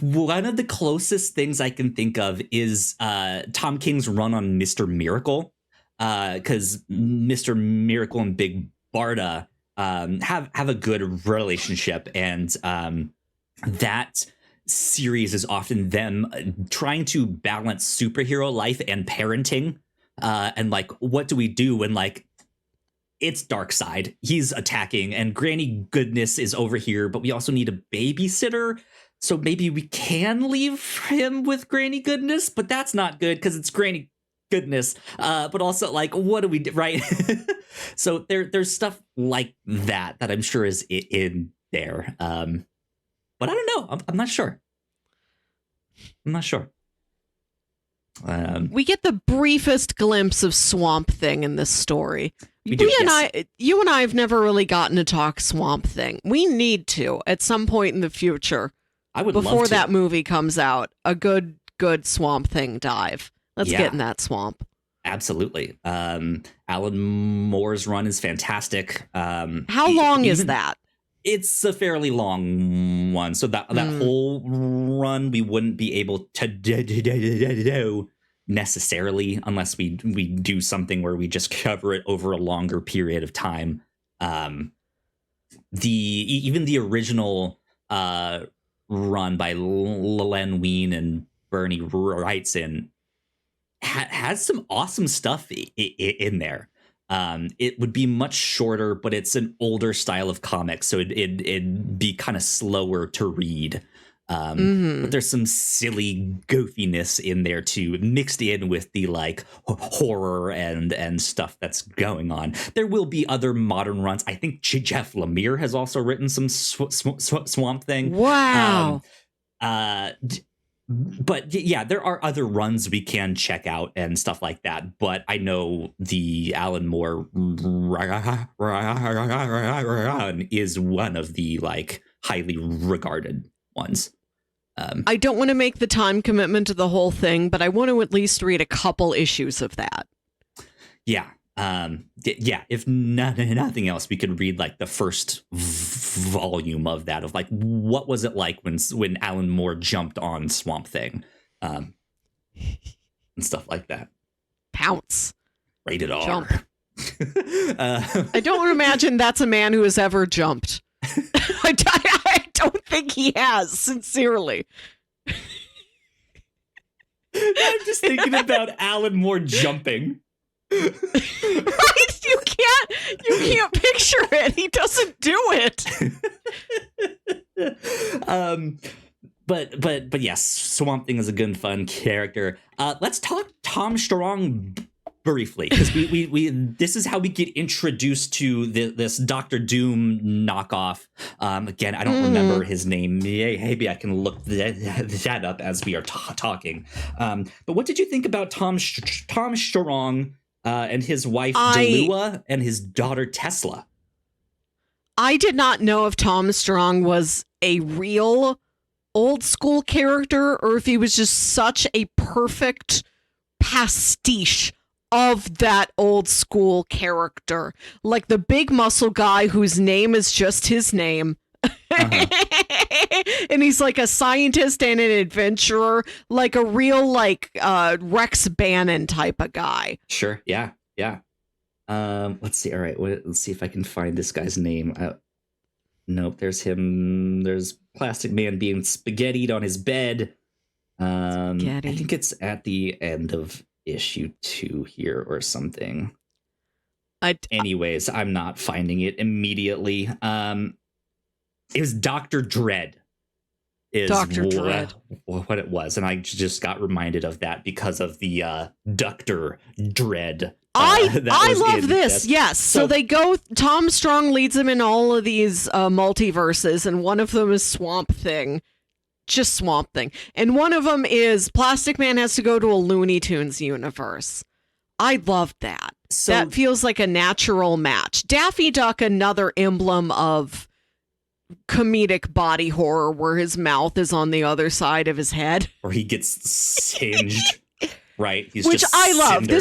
One of the closest things I can think of is Tom King's run on Mr. Miracle, because Mr. Miracle and Big Barda have a good relationship, and that series is often them trying to balance superhero life and parenting, and like, what do we do when like it's Darkseid, he's attacking, and Granny Goodness is over here, but we also need a babysitter. So maybe we can leave him with Granny Goodness, but that's not good because it's Granny Goodness. But also, like, what do we do, right? So there's stuff like that I'm sure is in there. But I don't know. I'm not sure. I'm not sure. We get the briefest glimpse of Swamp Thing in this story. You and I have never really gotten to talk Swamp Thing. We need to at some point in the future. I would love to. Before that movie comes out, a good Swamp Thing dive. Let's get in that swamp. Absolutely. Alan Moore's run is fantastic. How long is that? It's a fairly long one. So that whole run we wouldn't be able to do necessarily unless we do something where we just cover it over a longer period of time. Even the original run by Len Wein and Bernie Wrightson has some awesome stuff in there. It would be much shorter, but it's an older style of comics, so it'd be kind of slower to read. But there's some silly goofiness in there too, mixed in with the like horror and stuff that's going on. There will be other modern runs. I think Jeff Lemire has also written some Swamp Thing. Wow. But yeah, there are other runs we can check out and stuff like that. But I know the Alan Moore run is one of the like highly regarded ones. I don't want to make the time commitment to the whole thing, but I want to at least read a couple issues of that. Yeah. If nothing else, we could read like the first volume of that, of like, what was it like when Alan Moore jumped on Swamp Thing, and stuff like that. Pounce. Rated R. Jump. I don't imagine that's a man who has ever jumped. I don't think he has, sincerely. I'm just thinking about Alan Moore jumping. Right? You can't picture it. He doesn't do it. But yes, Swamp Thing is a good, fun character. Let's talk Tom Strong briefly, because we this is how we get introduced to this Doctor Doom knockoff. Again, I don't remember his name. Maybe I can look that up as we are talking. But what did you think about Tom Strong and his wife Delua and his daughter Tesla? I did not know if Tom Strong was a real old school character or if he was just such a perfect pastiche of that old school character, like the big muscle guy whose name is just his name. And he's like a scientist and an adventurer, like a real like Rex Bannon type of guy. Sure. Yeah. Yeah. Let's see. All right. Let's see if I can find this guy's name. Nope. There's him. There's Plastic Man being spaghettied on his bed. I think it's at the end of issue 2 here or something. Anyways, I'm not finding it immediately. It was Dr. Dread. What it was, and I just got reminded of that because of the Dr. Dread. I love this. Yes. So they go. Tom Strong leads them in all of these multiverses, and one of them is Swamp Thing. Just Swamp Thing. And one of them is Plastic Man has to go to a Looney Tunes universe. I love that. So that feels like a natural match. Daffy Duck, another emblem of comedic body horror where his mouth is on the other side of his head. Or he gets singed, right? Which I love. Cinder.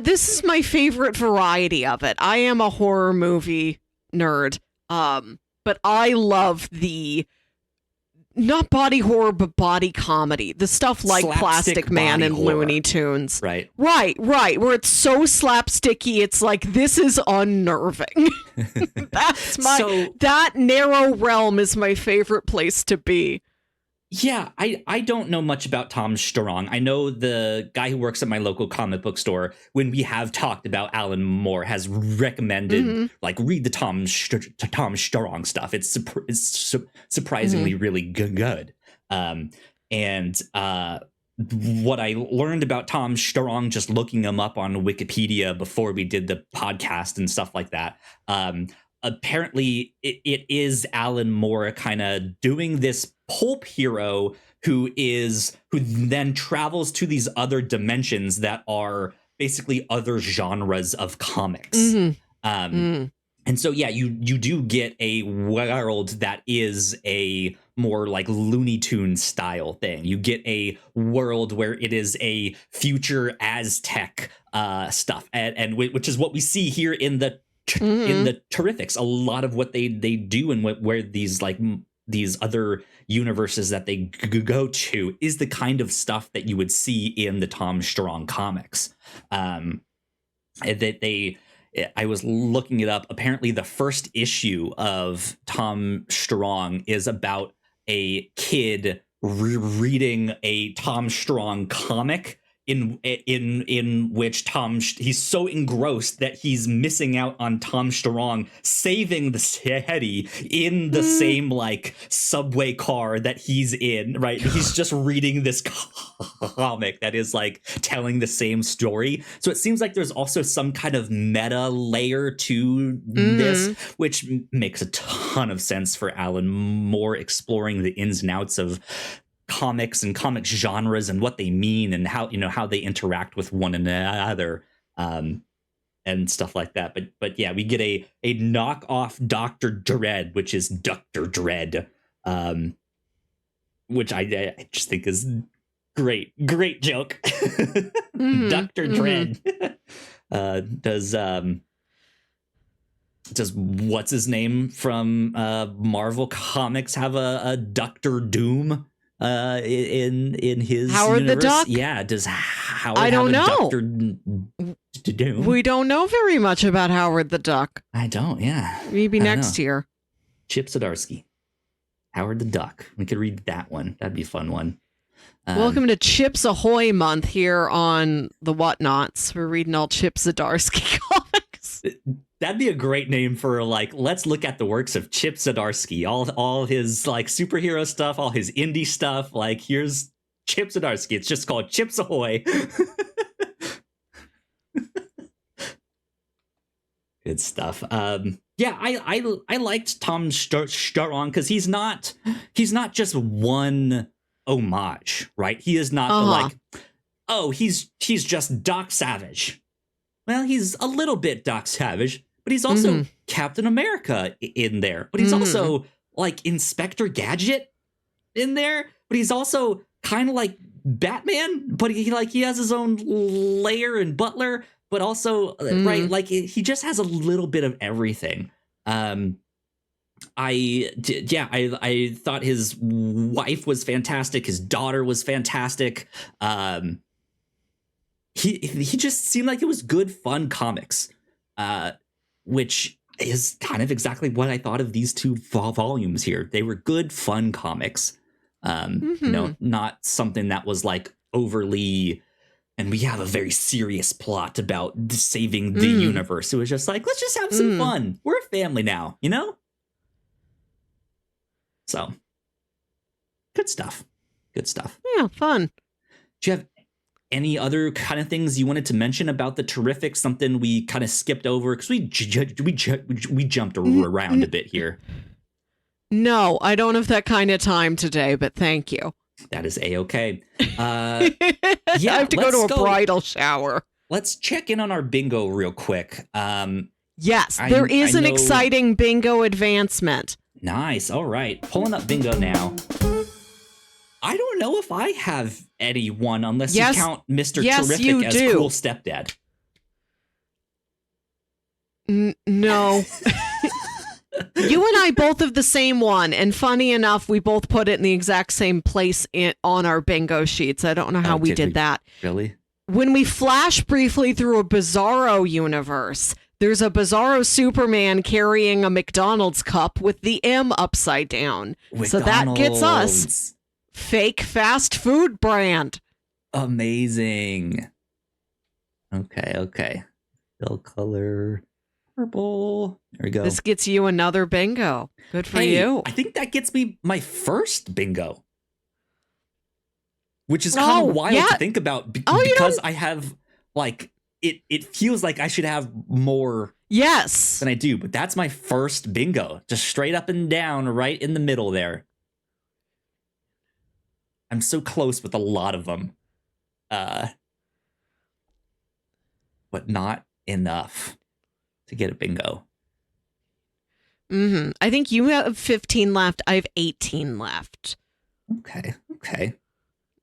This is my favorite variety of it. I am a horror movie nerd. But I love the not body horror, but body comedy. The stuff like slapstick Plastic Man and horror. Looney Tunes. Right. Where it's so slapsticky, it's like, this is unnerving. That narrow realm is my favorite place to be. Yeah, I don't know much about Tom Strong. I know the guy who works at my local comic book store, when we have talked about Alan Moore, has recommended, like, read the Tom Strong stuff. It's surprisingly really good. And what I learned about Tom Strong, just looking him up on Wikipedia before we did the podcast and stuff like that, apparently it is Alan Moore kind of doing this pulp hero who then travels to these other dimensions that are basically other genres of comics. And so, yeah, you do get a world that is a more like Looney Tunes style thing. You get a world where it is a future Aztec stuff, and which is what we see here in the Terrifics. A lot of what they do and where these like these other universes that they go to is the kind of stuff that you would see in the Tom Strong comics. I was looking it up. Apparently the first issue of Tom Strong is about a kid reading a Tom Strong comic in which he's so engrossed that he's missing out on Tom Strong saving the city in the same like subway car that he's in, right? He's just reading this comic that is like telling the same story. So it seems like there's also some kind of meta layer to this, which makes a ton of sense for Alan Moore exploring the ins and outs of comics and comic genres and what they mean and how they interact with one another, and stuff like that. But yeah, we get a knockoff Dr. Dread, which is Dr. Dread, which I just think is great joke. Dr. Dread. Does what's his name from Marvel Comics have a Dr. Doom in his Howard universe? the Duck? Yeah, does Howard I don't have know. Dr. Doom? We don't know very much about Howard the Duck. I don't, yeah. Maybe next year. Chip Zdarsky. Howard the Duck. We could read that one. That'd be a fun one. Welcome to Chips Ahoy month here on the Whatnauts. We're reading all Chip Zdarsky comics. That'd be a great name for, like, let's look at the works of Chip Zdarsky. All his, like, superhero stuff, all his indie stuff. Like, here's Chip Zdarsky. It's just called Chips Ahoy. Good stuff. Yeah, I liked Tom Strong because he's not just one homage, right? He is not like, oh, he's just Doc Savage. Well, he's a little bit Doc Savage, but he's also Captain America in there. But he's also like Inspector Gadget in there. But he's also kind of like Batman, but he has his own layer and butler, but also right, like he just has a little bit of everything. I thought his wife was fantastic. His daughter was fantastic. He just seemed like it was good, fun comics, which is kind of exactly what I thought of these two volumes here. They were good, fun comics. Not something that was like overly, and we have a very serious plot about saving the universe. It was just like, let's just have some fun. We're a family now, So, good stuff. Good stuff. Yeah, fun. Do you have any other kind of things you wanted to mention about the Terrific? Something we kind of skipped over because we jumped around a bit here. No, I don't have that kind of time today, but thank you. That is A-okay. I have to go to a bridal shower. Let's check in on our bingo real quick. Yes, there is an exciting bingo advancement. Nice. All right. Pulling up bingo now. I don't know if I have anyone unless you count Mr. Terrific as cool stepdad. No. You and I both have the same one, and funny enough, we both put it in the exact same place on our bingo sheets. I don't know how we did that. Really? When we flash briefly through a Bizarro universe, there's a Bizarro Superman carrying a McDonald's cup with the M upside down. McDonald's. So that gets us fake fast food brand. Amazing. Okay. Fill color purple. There we go. This gets you another bingo. Good for you. I think that gets me my first bingo. Which is kind of wild to think about because I have like it feels like I should have more than I do, but that's my first bingo. Just straight up and down, right in the middle there. I'm so close with a lot of them. But not enough to get a bingo. I think you have 15 left. I have 18 left. Okay.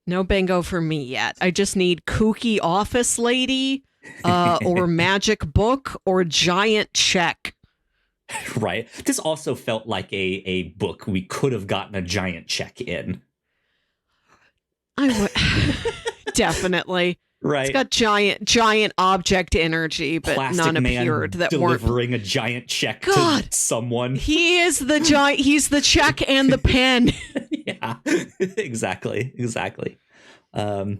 No bingo for me yet. I just need kooky office lady, or magic book, or giant check. Right. This also felt like a book we could have gotten a giant check in. Definitely. Right. It's got giant object energy, but Plastic none man appeared that delivering a giant check to someone. He is the giant. He's the check and the pen. Yeah, exactly. But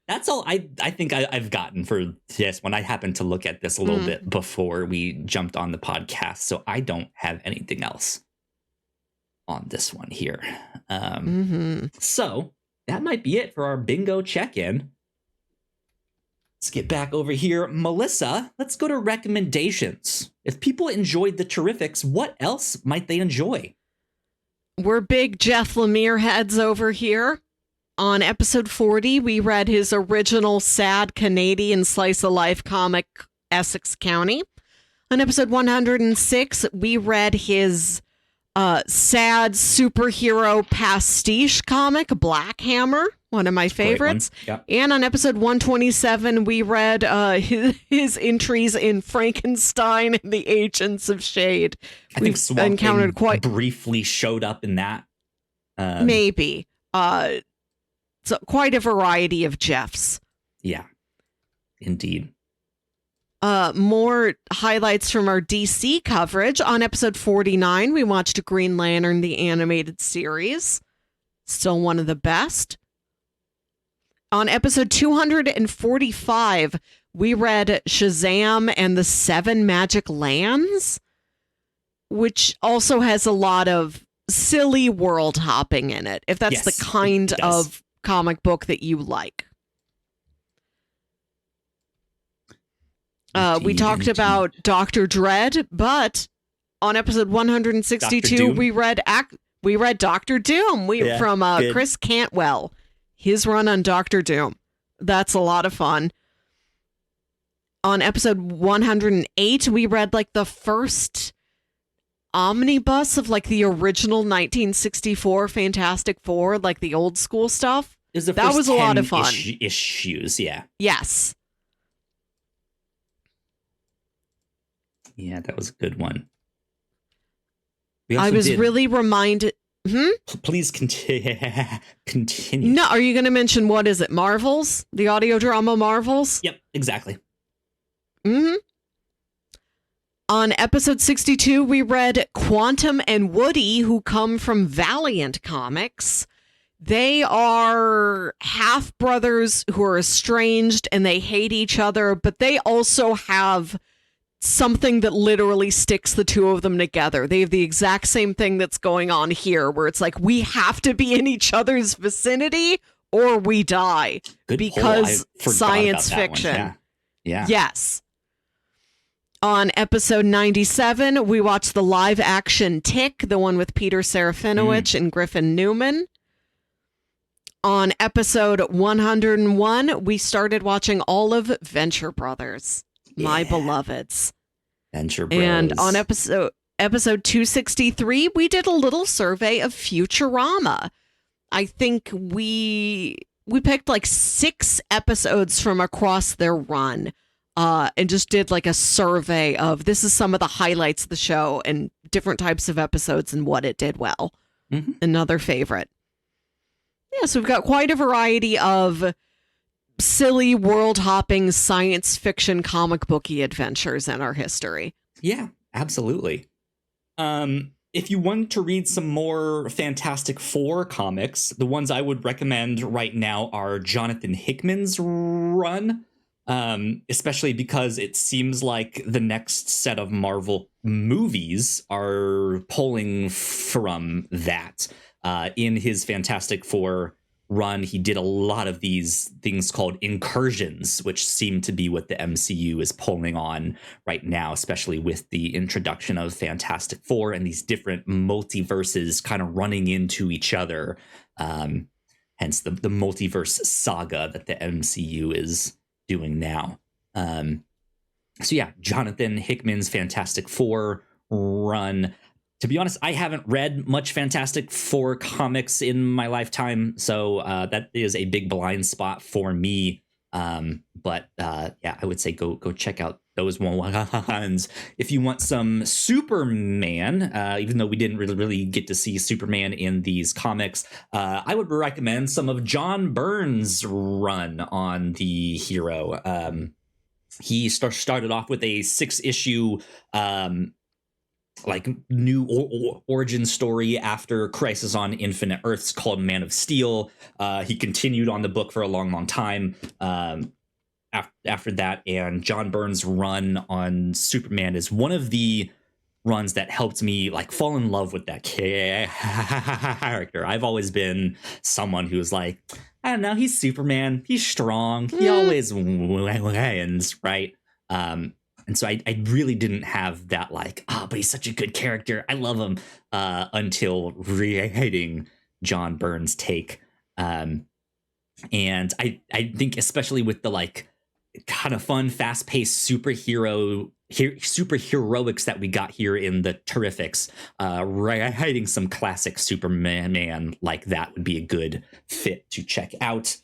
that's all I think I've gotten for this one. I happened to look at this a little bit before we jumped on the podcast, so I don't have anything else on this one here. So that might be it for our bingo check-in. Let's get back over here. Melissa, let's go to recommendations. If people enjoyed the Terrifics, what else might they enjoy? We're big Jeff Lemire heads over here. On episode 40, we read his original sad Canadian slice of life comic, Essex County. On episode 106, we read his sad superhero pastiche comic, Black Hammer, one of my favorites. Yep. And on episode 127, we read his entries in Frankenstein and the Agents of Shade. I think Swamp Thing briefly showed up in that. Maybe. So quite a variety of Jeffs. Yeah, indeed. More highlights from our DC coverage. On episode 49, we watched Green Lantern, the animated series. Still one of the best. On episode 245, we read Shazam and the Seven Magic Lands, which also has a lot of silly world hopping in it, if that's the kind of comic book that you like. We talked about Dr. Dread, but on episode 162, we read Dr. Doom from Chris Cantwell. His run on Dr. Doom. That's a lot of fun. On episode 108, we read like the first omnibus of like the original 1964 Fantastic Four, like the old school stuff. That was a lot of fun. Issues, yeah. Yes. Yeah, that was a good one. I was really reminded. Please continue. No, are you going to mention, what is it, Marvels? The audio drama Marvels? Yep, exactly. On episode 62, we read Quantum and Woody, who come from Valiant Comics. They are half-brothers who are estranged and they hate each other, but they also have something that literally sticks the two of them together. They have the exact same thing that's going on here, where it's like, we have to be in each other's vicinity or we die. Good because pull. science fiction. Yeah. Yes. On episode 97, we watched the live action Tick, the one with Peter Serafinowicz and Griffin Newman. On episode 101, we started watching all of Venture Brothers, my beloveds. Venture Bros. And on episode 263, we did a little survey of Futurama. I think we picked like 6 episodes from across their run. And just did like a survey of, this is some of the highlights of the show and different types of episodes and what it did well. Another favorite. Yeah, so we've got quite a variety of silly, world-hopping, science fiction, comic booky adventures in our history. Yeah, absolutely. If you want to read some more Fantastic Four comics, the ones I would recommend right now are Jonathan Hickman's run. Especially because it seems like the next set of Marvel movies are pulling from that. In his Fantastic Four run, he did a lot of these things called incursions, which seem to be what the MCU is pulling on right now, especially with the introduction of Fantastic Four and these different multiverses kind of running into each other. Hence the multiverse saga that the MCU is doing now. So yeah, Jonathan Hickman's Fantastic Four run. To be honest, I haven't read much Fantastic Four comics in my lifetime, so that is a big blind spot for me. But yeah, I would say go check out those ones. If you want some Superman, even though we didn't really get to see Superman in these comics, I would recommend some of John Byrne's run on the hero. He started off with a 6-issue like new origin story after Crisis on Infinite Earths called Man of Steel. He continued on the book for a long time after that, and John Byrne's run on Superman is one of the runs that helped me like fall in love with that character. I've always been someone who's like, I don't know, he's Superman, he's strong, he always wins, right? And so I really didn't have that like, but he's such a good character, I love him, until reading John Byrne's take. And I think especially with the like kind of fun, fast-paced superheroics that we got here in the Terrifics, writing some classic Superman like that would be a good fit to check out.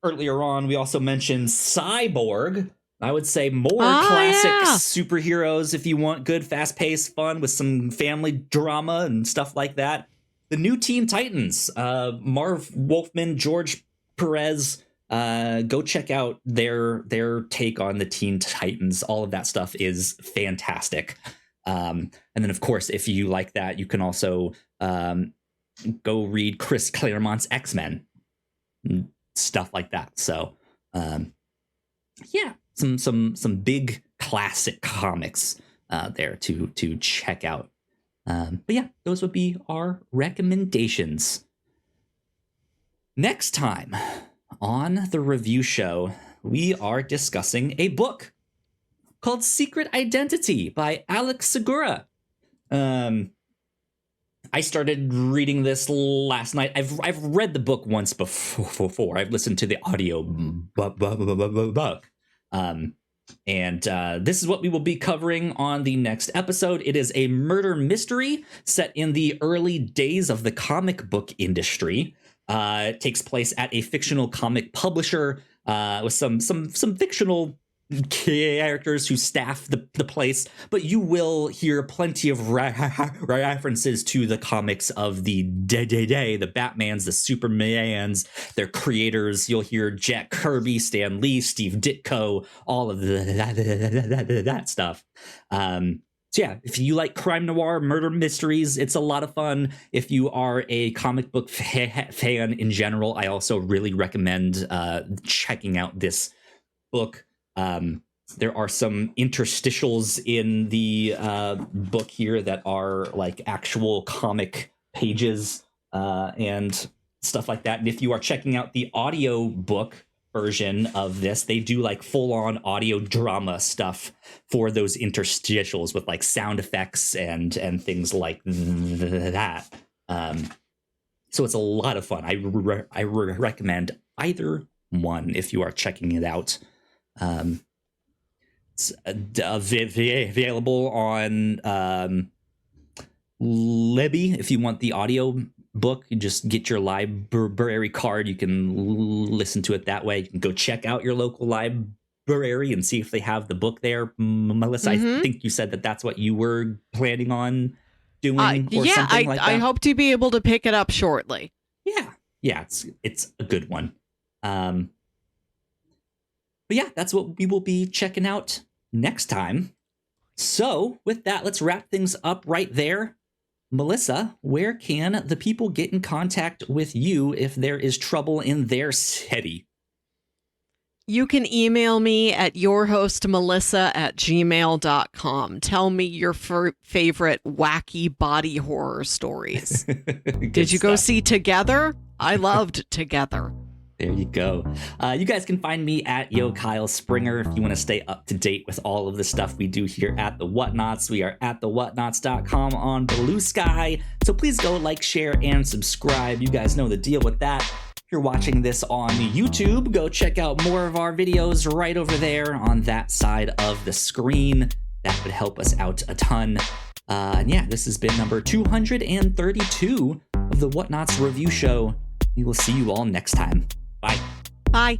Earlier on, we also mentioned Cyborg. I would say more classic superheroes if you want good, fast-paced fun with some family drama and stuff like that. The new Teen Titans, Marv Wolfman, George Perez, go check out their take on the Teen Titans. All of that stuff is fantastic. And then, of course, if you like that, you can also go read Chris Claremont's X-Men, stuff like that. So, yeah. Some big classic comics there to check out. But yeah, those would be our recommendations. Next time on the review show, we are discussing a book called Secret Identity by Alex Segura. I started reading this last night. I've read the book once before. I've listened to the audio book. And this is what we will be covering on the next episode. It is a murder mystery set in the early days of the comic book industry. It takes place at a fictional comic publisher with some fictional characters who staff the place, but you will hear plenty of references to the comics of the day, the Batmans, the Supermans, their creators. You'll hear Jack Kirby, Stan Lee, Steve Ditko, all of that stuff. So yeah, if you like crime noir, murder mysteries, it's a lot of fun. If you are a comic book fan in general, I also really recommend checking out this book. There are some interstitials in the book here that are like actual comic pages and stuff like that. And if you are checking out the audio book version of this, they do like full-on audio drama stuff for those interstitials with like sound effects and things like that. So it's a lot of fun. I recommend either one if you are checking it out. It's available on Libby if you want the audio book. You just get your library card. You can listen to it that way. You can go check out your local library and see if they have the book there. Melissa, I think you said that that's what you were planning on doing. Something like that. I hope to be able to pick it up shortly. Yeah, it's a good one. But yeah, that's what we will be checking out next time. So with that, let's wrap things up right there. Melissa, where can the people get in contact with you if there is trouble in their city? You can email me at yourhostmelissa@gmail.com. Tell me your favorite wacky body horror stories. Did you go see Together? I loved Together. There you go. You guys can find me at Yo Kyle Springer if you want to stay up to date with all of the stuff we do here at the Whatnauts. We are at thewhatnauts.com on Blue Sky. So please go like, share, and subscribe. You guys know the deal with that. If you're watching this on YouTube, go check out more of our videos right over there on that side of the screen. That would help us out a ton. And yeah, this has been number 232 of the Whatnauts Review Show. We will see you all next time. Bye. Bye.